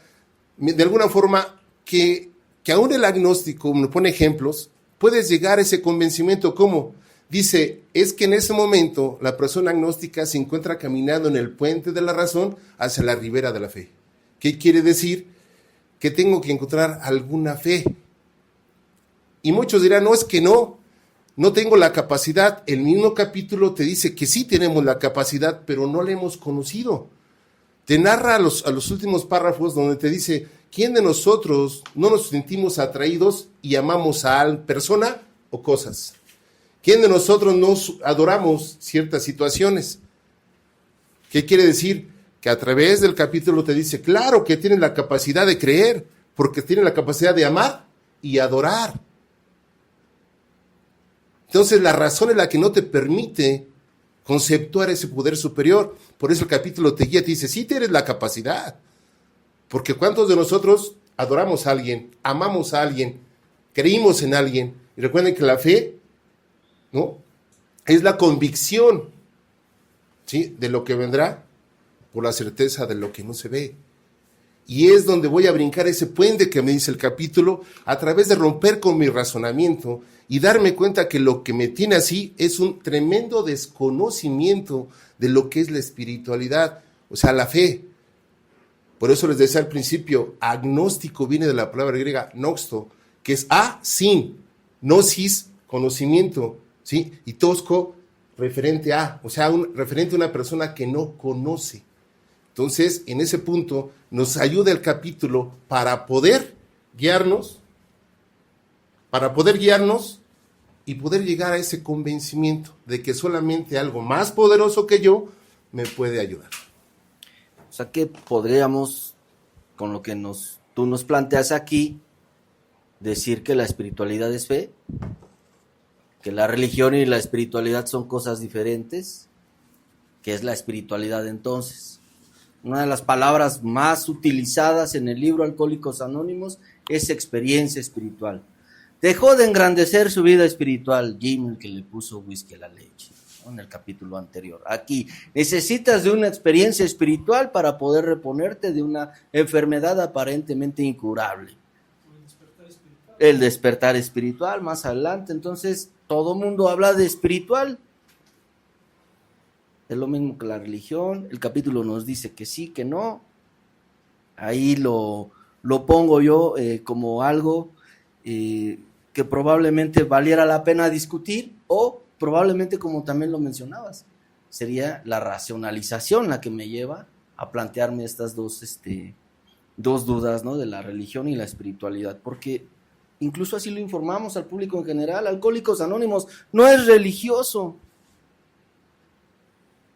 que aún el agnóstico, me pone ejemplos, puedes llegar a ese convencimiento como Dice, es que en ese momento la persona agnóstica se encuentra caminando en el puente de la razón hacia la ribera de la fe. ¿Qué quiere decir? Que tengo que encontrar alguna fe. Y muchos dirán, no, es que no tengo la capacidad. El mismo capítulo te dice que sí tenemos la capacidad, pero no la hemos conocido. Te narra a los últimos párrafos donde te dice, ¿quién de nosotros no nos sentimos atraídos y amamos a persona o cosas? ¿Quién de nosotros nos adoramos ciertas situaciones? ¿Qué quiere decir? Que a través del capítulo te dice, claro que tienes la capacidad de creer, porque tienes la capacidad de amar y adorar. Entonces la razón es la que no te permite conceptuar ese poder superior. Por eso el capítulo te guía, te dice, sí tienes la capacidad. Porque ¿cuántos de nosotros adoramos a alguien, amamos a alguien, creímos en alguien? Y recuerden que la fe, ¿no?, es la convicción, ¿sí?, de lo que vendrá por la certeza de lo que no se ve. Y es donde voy a brincar ese puente que me dice el capítulo, a través de romper con mi razonamiento y darme cuenta que lo que me tiene así es un tremendo desconocimiento de lo que es la espiritualidad, o sea, la fe. Por eso les decía al principio, agnóstico viene de la palabra griega noxto, que es sin, gnosis, conocimiento, ¿sí? Y tosco, referente a, o sea, referente a una persona que no conoce. Entonces, en ese punto, nos ayuda el capítulo para poder guiarnos y poder llegar a ese convencimiento de que solamente algo más poderoso que yo me puede ayudar. O sea que podríamos, con lo que tú nos planteas aquí, decir que la espiritualidad es fe, que la religión y la espiritualidad son cosas diferentes. ¿Qué es la espiritualidad entonces? Una de las palabras más utilizadas en el libro Alcohólicos Anónimos es experiencia espiritual. Dejó de engrandecer su vida espiritual Jim, el que le puso whisky a la leche, ¿no?, en el capítulo anterior. Aquí, necesitas de una experiencia espiritual para poder reponerte de una enfermedad aparentemente incurable. El despertar espiritual, más adelante. Entonces, todo mundo habla de espiritual. Es lo mismo que la religión. El capítulo nos dice que sí, que no. Ahí lo pongo yo como algo que probablemente valiera la pena discutir, o probablemente, como también lo mencionabas, sería la racionalización la que me lleva a plantearme estas dos dudas, ¿no?, de la religión y la espiritualidad, porque incluso así lo informamos al público en general. Alcohólicos Anónimos no es religioso,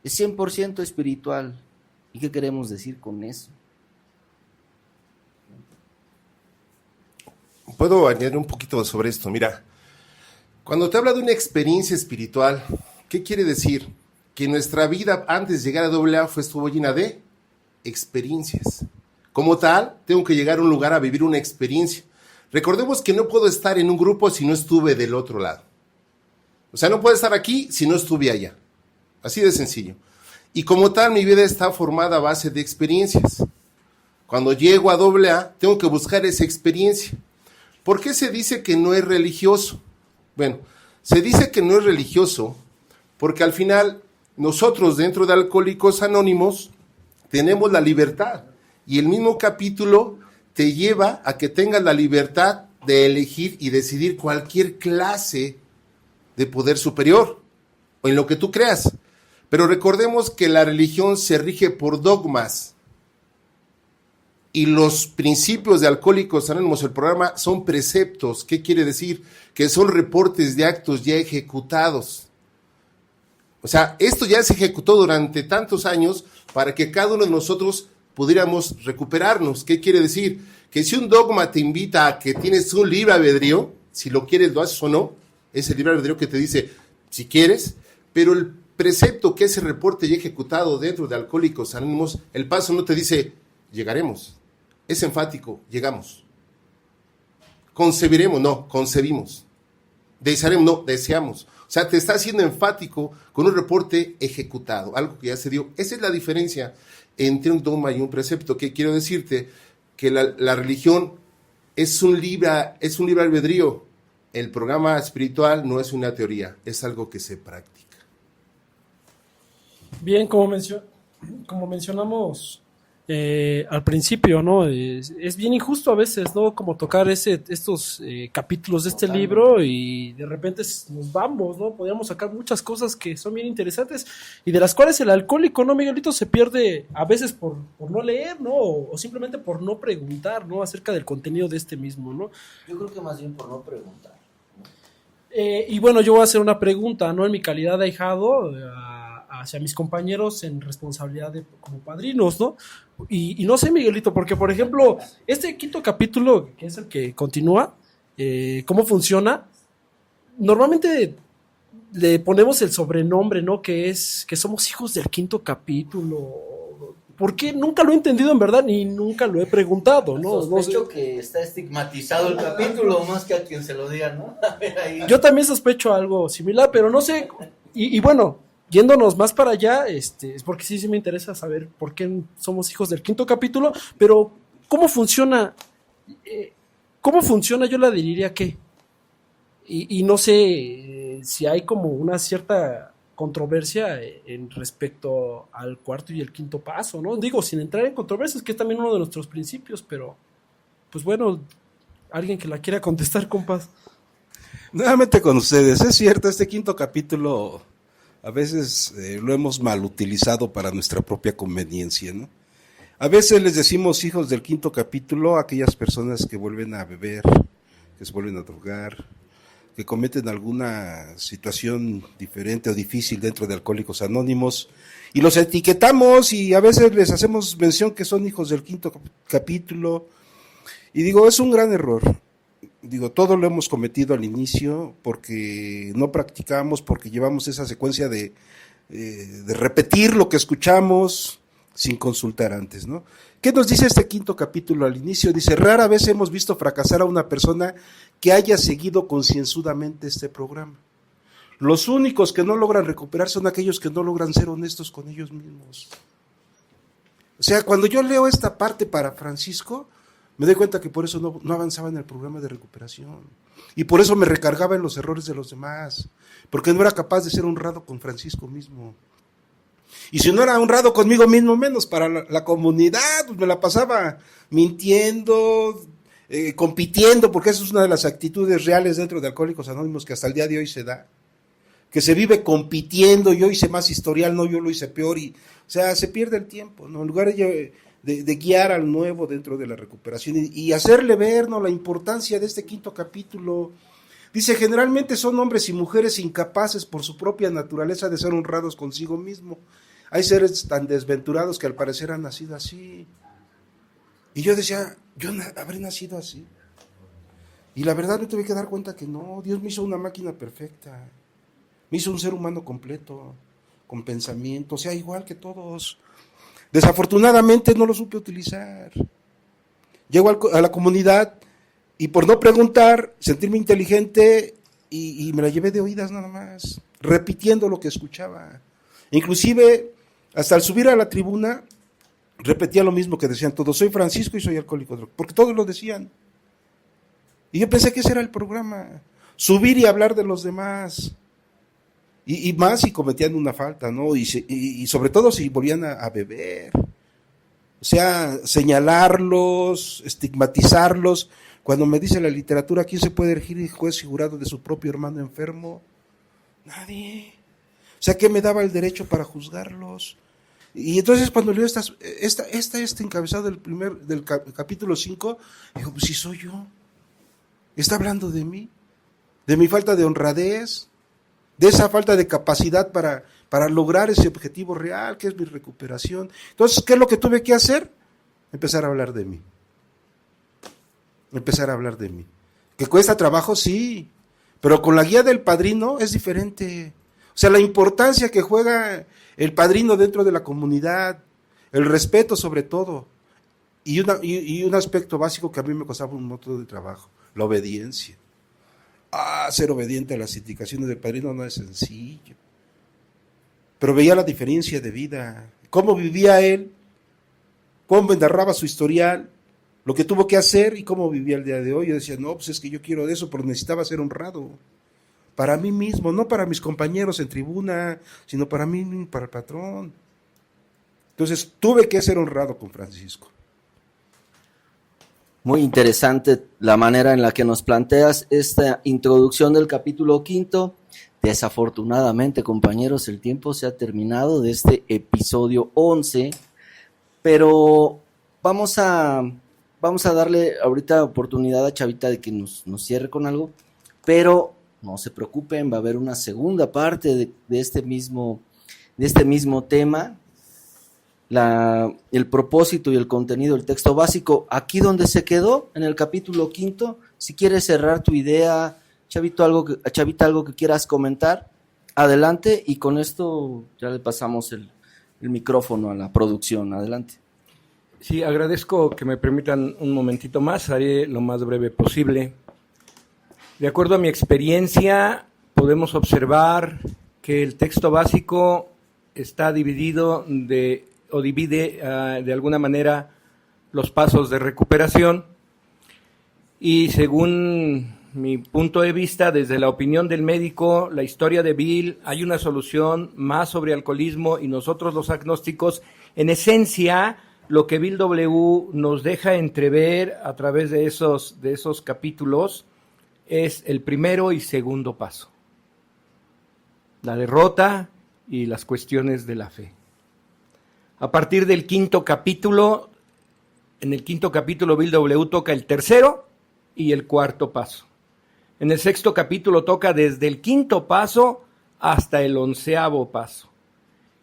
es 100% espiritual. ¿Y qué queremos decir con eso? Puedo añadir un poquito sobre esto. Mira, cuando te habla de una experiencia espiritual, ¿qué quiere decir? Que nuestra vida antes de llegar a AA estuvo llena de experiencias. Como tal, tengo que llegar a un lugar a vivir una experiencia. Recordemos que no puedo estar en un grupo si no estuve del otro lado. O sea, no puedo estar aquí si no estuve allá. Así de sencillo. Y como tal, mi vida está formada a base de experiencias. Cuando llego a AA, tengo que buscar esa experiencia. ¿Por qué se dice que no es religioso? Bueno, se dice que no es religioso porque al final nosotros dentro de Alcohólicos Anónimos tenemos la libertad. Y el mismo capítulo te lleva a que tengas la libertad de elegir y decidir cualquier clase de poder superior o en lo que tú creas. Pero recordemos que la religión se rige por dogmas y los principios de Alcohólicos Anónimos, el programa, son preceptos. ¿Qué quiere decir? Que son reportes de actos ya ejecutados. O sea, esto ya se ejecutó durante tantos años para que cada uno de nosotros pudiéramos recuperarnos. ¿Qué quiere decir? Que si un dogma te invita a que tienes un libre albedrío, si lo quieres lo haces o no, es el libre albedrío que te dice si quieres, pero el precepto que es el reporte ya ejecutado dentro de Alcohólicos Anónimos, el paso no te dice llegaremos, es enfático, llegamos. Concebiremos, no, concebimos. Desearemos, no, deseamos. O sea, te está haciendo enfático con un reporte ejecutado, algo que ya se dio. Esa es la diferencia entre un dogma y un precepto. Que quiero decirte que la religión es un libre albedrío. el programa espiritual no es una teoría, es algo que se practica. Bien, como mencionamos al principio, ¿no? Es bien injusto a veces, ¿no? Como tocar estos capítulos de este libro y de repente nos vamos, ¿no? Podríamos sacar muchas cosas que son bien interesantes y de las cuales el alcohólico, ¿no, Miguelito? Se pierde a veces por no leer, ¿no? O simplemente por no preguntar, ¿no? Acerca del contenido de este mismo, ¿no? Yo creo que más bien por no preguntar. Y bueno, yo voy a hacer una pregunta, ¿no? En mi calidad de ahijado, hacia mis compañeros en responsabilidad como padrinos, ¿no? Y no sé, Miguelito, porque por ejemplo, este quinto capítulo, que es el que continúa, ¿cómo funciona? Normalmente le ponemos el sobrenombre, ¿no? Que somos hijos del quinto capítulo. ¿Por qué? Nunca lo he entendido en verdad, ni nunca lo he preguntado, ¿no? Sospecho No sé. que está estigmatizado el capítulo, más que a quien se lo diga, ¿no? A ver, ahí. Yo también sospecho algo similar, pero no sé. Y bueno, yéndonos más para allá, es porque sí me interesa saber por qué somos hijos del quinto capítulo, pero ¿cómo funciona? ¿Cómo funciona? Yo la diría que. Y no sé si hay como una cierta controversia en respecto al cuarto y el quinto paso, ¿no? Digo, sin entrar en controversias, que es también uno de nuestros principios, pero pues bueno, alguien que la quiera contestar, compas. Nuevamente con ustedes, es cierto, este quinto capítulo a veces lo hemos mal utilizado para nuestra propia conveniencia, ¿no? A veces les decimos hijos del quinto capítulo a aquellas personas que vuelven a beber, que se vuelven a drogar, que cometen alguna situación diferente o difícil dentro de Alcohólicos Anónimos, y los etiquetamos y a veces les hacemos mención que son hijos del quinto capítulo, y digo, es un gran error. Digo, todo lo hemos cometido al inicio porque no practicamos, porque llevamos esa secuencia de repetir lo que escuchamos sin consultar antes, ¿no? ¿Qué nos dice este quinto capítulo al inicio? Dice, rara vez hemos visto fracasar a una persona que haya seguido concienzudamente este programa. Los únicos que no logran recuperar son aquellos que no logran ser honestos con ellos mismos. O sea, cuando yo leo esta parte para Francisco, me doy cuenta que por eso no avanzaba en el programa de recuperación. Y por eso me recargaba en los errores de los demás. Porque no era capaz de ser honrado con Francisco mismo. Y si no era honrado conmigo mismo, menos para la comunidad, pues me la pasaba mintiendo, compitiendo, porque esa es una de las actitudes reales dentro de Alcohólicos Anónimos que hasta el día de hoy se da. Que se vive compitiendo, yo hice más historial, no, yo lo hice peor. O sea, se pierde el tiempo, ¿no? En lugar de guiar al nuevo dentro de la recuperación y hacerle ver, ¿no?, la importancia de este quinto capítulo. Dice, generalmente son hombres y mujeres incapaces por su propia naturaleza de ser honrados consigo mismo. Hay seres tan desventurados que al parecer han nacido así. Y yo decía, yo habré nacido así. Y la verdad me tuve que dar cuenta que no, Dios me hizo una máquina perfecta. Me hizo un ser humano completo, con pensamiento, o sea, igual que todos. Desafortunadamente no lo supe utilizar. Llego a la comunidad y por no preguntar, sentirme inteligente y me la llevé de oídas nada más, repitiendo lo que escuchaba. Inclusive, hasta al subir a la tribuna, repetía lo mismo que decían todos, soy Francisco y soy alcohólico, porque todos lo decían. Y yo pensé que ese era el programa, subir y hablar de los demás. Y más si cometían una falta, ¿no? Y sobre todo si volvían a beber. O sea, señalarlos, estigmatizarlos. Cuando me dice la literatura, ¿quién se puede elegir juez y jurado de su propio hermano enfermo? Nadie. O sea, ¿qué me daba el derecho para juzgarlos? Y entonces cuando leo este encabezado del capítulo 5, digo, pues si soy yo. Está hablando de mí, de mi falta de honradez, de esa falta de capacidad para lograr ese objetivo real, que es mi recuperación. Entonces, ¿qué es lo que tuve que hacer? Empezar a hablar de mí. Empezar a hablar de mí. ¿Que cuesta trabajo? Sí, pero con la guía del padrino es diferente. O sea, la importancia que juega el padrino dentro de la comunidad, el respeto sobre todo, y un aspecto básico que a mí me costaba un montón de trabajo, la obediencia. Ser obediente a las indicaciones del padrino no es sencillo. Pero veía la diferencia de vida, cómo vivía él, cómo me narraba su historial, lo que tuvo que hacer y cómo vivía el día de hoy. Yo decía, no, pues es que yo quiero de eso, pero necesitaba ser honrado. Para mí mismo, no para mis compañeros en tribuna, sino para mí, para el patrón. Entonces tuve que ser honrado con Francisco. Muy interesante la manera en la que nos planteas esta introducción del capítulo 5. Desafortunadamente, compañeros, el tiempo se ha terminado de este episodio 11, pero vamos a darle ahorita oportunidad a Chavita de que nos cierre con algo, pero no se preocupen, va a haber una segunda parte de este mismo tema. El propósito y el contenido del texto básico, aquí donde se quedó, en el capítulo 5. Si quieres cerrar tu idea, Chavita, algo que quieras comentar, adelante, y con esto ya le pasamos el micrófono a la producción. Adelante. Sí, agradezco que me permitan un momentito más, haré lo más breve posible. De acuerdo a mi experiencia, podemos observar que el texto básico está dividido divide de alguna manera los pasos de recuperación, y según mi punto de vista, desde la opinión del médico, la historia de Bill, hay una solución más sobre alcoholismo, y nosotros los agnósticos, en esencia, lo que Bill W. nos deja entrever a través de esos capítulos es el primero y segundo paso: la derrota y las cuestiones de la fe. A partir del 5º capítulo, en el 5º capítulo Bill W. toca el tercero y el 4º paso. En el 6º capítulo toca desde el 5º paso hasta el 11º paso.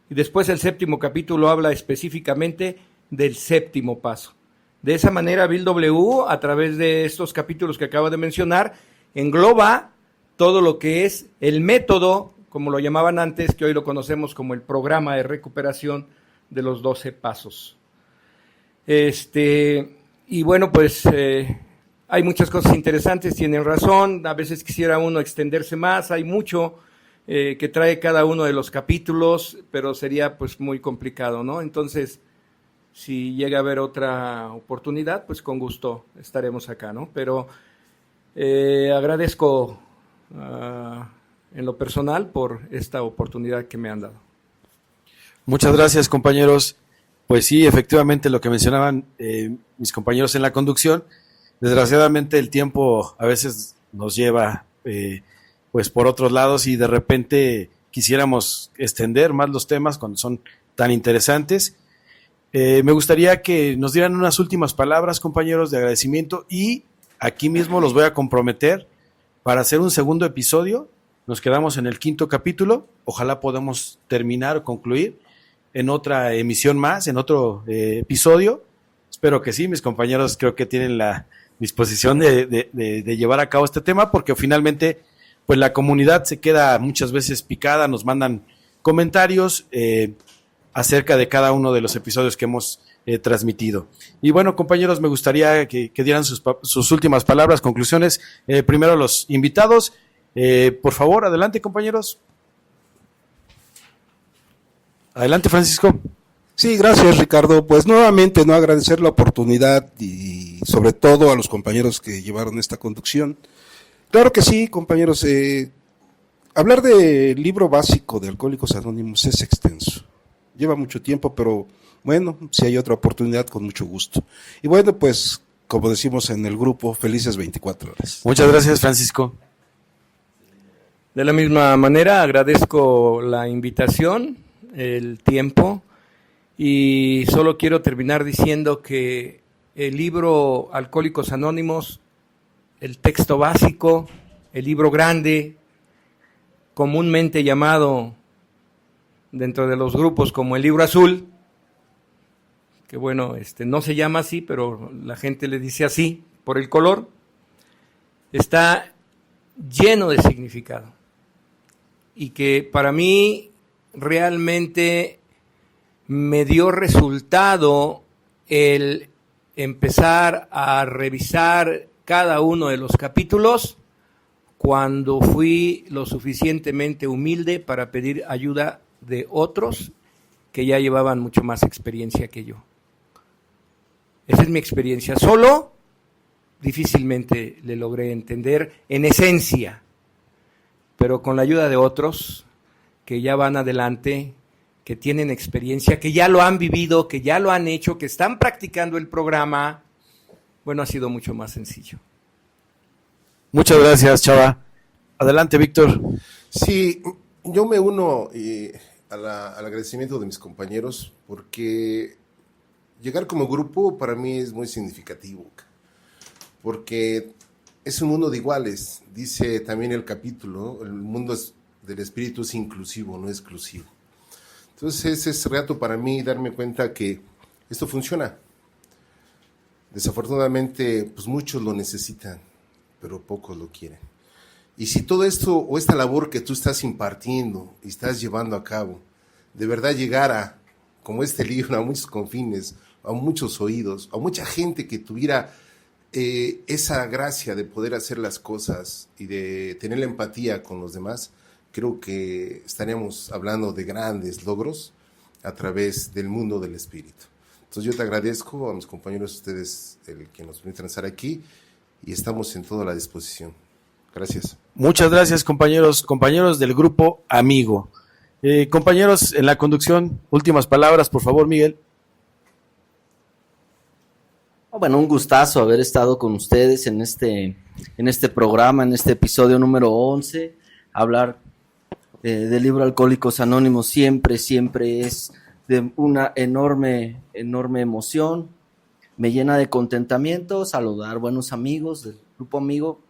Y después el 7º capítulo habla específicamente del 7º paso. De esa manera Bill W., a través de estos capítulos que acabo de mencionar, engloba todo lo que es el método, como lo llamaban antes, que hoy lo conocemos como el programa de recuperación de los 12 pasos. Y bueno, pues hay muchas cosas interesantes, tienen razón, a veces quisiera uno extenderse más, hay mucho que trae cada uno de los capítulos, pero sería pues muy complicado, ¿no? Entonces, si llega a haber otra oportunidad, pues con gusto estaremos acá, ¿no? Pero agradezco en lo personal por esta oportunidad que me han dado. Muchas gracias, compañeros. Pues sí, efectivamente, lo que mencionaban mis compañeros en la conducción, desgraciadamente el tiempo a veces nos lleva pues por otros lados, y de repente quisiéramos extender más los temas cuando son tan interesantes. Me gustaría que nos dieran unas últimas palabras, compañeros, de agradecimiento, y aquí mismo los voy a comprometer para hacer un segundo episodio. Nos quedamos en el 5º capítulo, ojalá podamos terminar o concluir en otra emisión más, en otro episodio. Espero que sí, mis compañeros creo que tienen la disposición de llevar a cabo este tema, porque finalmente pues la comunidad se queda muchas veces picada, nos mandan comentarios acerca de cada uno de los episodios que hemos transmitido. Y bueno, compañeros, me gustaría que dieran sus últimas palabras, conclusiones. Primero los invitados. Por favor, adelante, compañeros. Adelante, Francisco. Sí, gracias, Ricardo. Pues nuevamente, no agradecer la oportunidad y sobre todo a los compañeros que llevaron esta conducción. Claro que sí, compañeros. Hablar del libro básico de Alcohólicos Anónimos es extenso. Lleva mucho tiempo, pero bueno, si hay otra oportunidad, con mucho gusto. Y bueno, pues, como decimos en el grupo, felices 24 horas. Muchas gracias, Francisco. De la misma manera, agradezco la invitación, el tiempo, y solo quiero terminar diciendo que el libro Alcohólicos Anónimos, el texto básico, el libro grande, comúnmente llamado dentro de los grupos como el libro azul, que bueno, no se llama así, pero la gente le dice así por el color, está lleno de significado, y que para mí realmente me dio resultado el empezar a revisar cada uno de los capítulos cuando fui lo suficientemente humilde para pedir ayuda de otros que ya llevaban mucho más experiencia que yo. Esa es mi experiencia. Solo difícilmente le logré entender en esencia, pero con la ayuda de otros que ya van adelante, que tienen experiencia, que ya lo han vivido, que ya lo han hecho, que están practicando el programa, bueno, ha sido mucho más sencillo. Muchas gracias, Chava. Adelante, Víctor. Sí, yo me uno al agradecimiento de mis compañeros, porque llegar como grupo para mí es muy significativo, porque es un mundo de iguales. Dice también el capítulo, ¿no? El mundo del espíritu es inclusivo, no exclusivo. Entonces es reto para mí darme cuenta que esto funciona. Desafortunadamente, pues muchos lo necesitan, pero pocos lo quieren. Y si todo esto o esta labor que tú estás impartiendo y estás llevando a cabo, de verdad llegara, como este libro, a muchos confines, a muchos oídos, a mucha gente que tuviera esa gracia de poder hacer las cosas y de tener la empatía con los demás, creo que estaríamos hablando de grandes logros a través del mundo del espíritu. Entonces yo te agradezco a mis compañeros, a ustedes, el que nos permitan estar aquí, y estamos en toda la disposición. Gracias. Muchas gracias, compañeros del grupo Amigo. Compañeros en la conducción, últimas palabras, por favor, Miguel. Bueno, un gustazo haber estado con ustedes en este programa, en este episodio número 11. Hablar del libro Alcohólicos Anónimos siempre es de una enorme emoción. Me llena de contentamiento saludar buenos amigos del grupo Amigo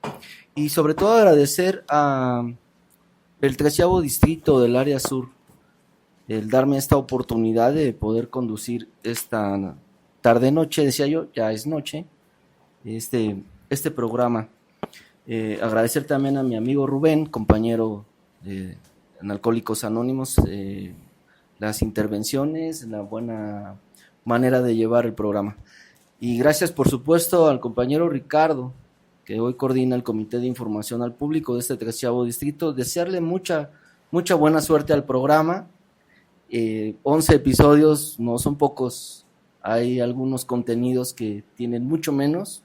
y sobre todo agradecer a el 13º distrito del área sur el darme esta oportunidad de poder conducir esta tarde-noche, decía yo, ya es noche, este programa. Agradecer también a mi amigo Rubén, compañero en Alcohólicos Anónimos, las intervenciones, la buena manera de llevar el programa. Y gracias, por supuesto, al compañero Ricardo, que hoy coordina el Comité de Información al Público de este 13º distrito. Desearle mucha buena suerte al programa. 11 episodios no son pocos. Hay algunos contenidos que tienen mucho menos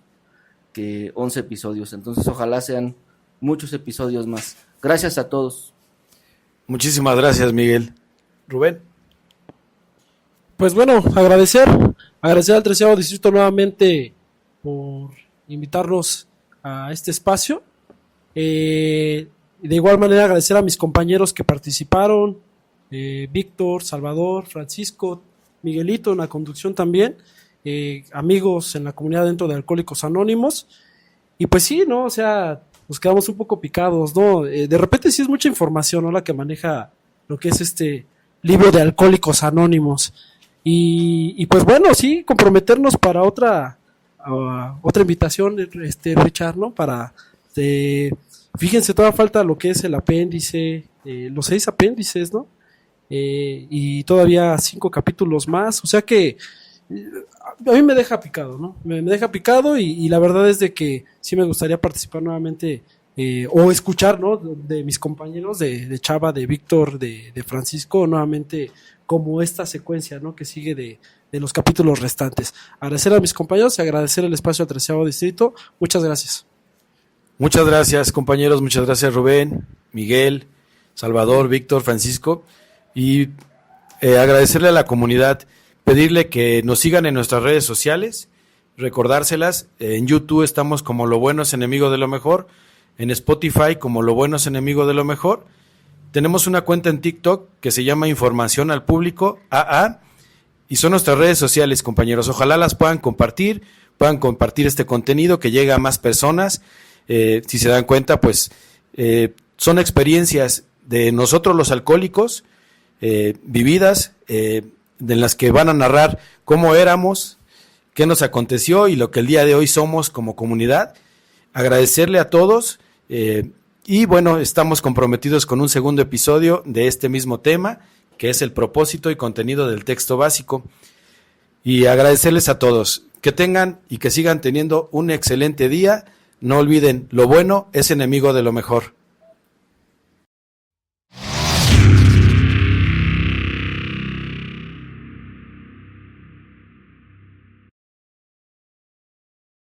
que 11 episodios. Entonces, ojalá sean muchos episodios más. Gracias a todos. Muchísimas gracias, Miguel. Rubén. Pues bueno, agradecer al 13º distrito nuevamente por invitarnos a este espacio. De igual manera agradecer a mis compañeros que participaron, Víctor, Salvador, Francisco, Miguelito en la conducción también, amigos en la comunidad dentro de Alcohólicos Anónimos. Y pues sí, ¿no? O sea, nos quedamos un poco picados, ¿no? De repente sí es mucha información, ¿no? La que maneja lo que es este libro de Alcohólicos Anónimos. Y pues bueno, sí, comprometernos para otra invitación, Richard, ¿no? Fíjense, todavía falta lo que es el apéndice, los 6 apéndices, ¿no? Y todavía 5 capítulos más, o sea que a mí me deja picado, ¿no? Me deja picado y la verdad es de que sí me gustaría participar nuevamente o escuchar, ¿no? De mis compañeros, de Chava, de Víctor, de Francisco, nuevamente como esta secuencia, ¿no? Que sigue de los capítulos restantes. Agradecer a mis compañeros y agradecer el espacio al 13º distrito. Muchas gracias. Muchas gracias, compañeros. Muchas gracias, Rubén, Miguel, Salvador, Víctor, Francisco. Y agradecerle a la comunidad, pedirle que nos sigan en nuestras redes sociales, recordárselas. En YouTube estamos como Lo Bueno es Enemigo de lo Mejor, en Spotify como Lo Bueno es Enemigo de lo Mejor. Tenemos una cuenta en TikTok que se llama Información al Público, AA, y son nuestras redes sociales, compañeros. Ojalá las puedan compartir este contenido que llegue a más personas. Si se dan cuenta, pues son experiencias de nosotros los alcohólicos, vividas, en las que van a narrar cómo éramos, qué nos aconteció y lo que el día de hoy somos como comunidad. Agradecerle a todos y bueno, estamos comprometidos con un segundo episodio de este mismo tema, que es el propósito y contenido del texto básico. Y agradecerles a todos, que tengan y que sigan teniendo un excelente día. No olviden, lo bueno es enemigo de lo mejor.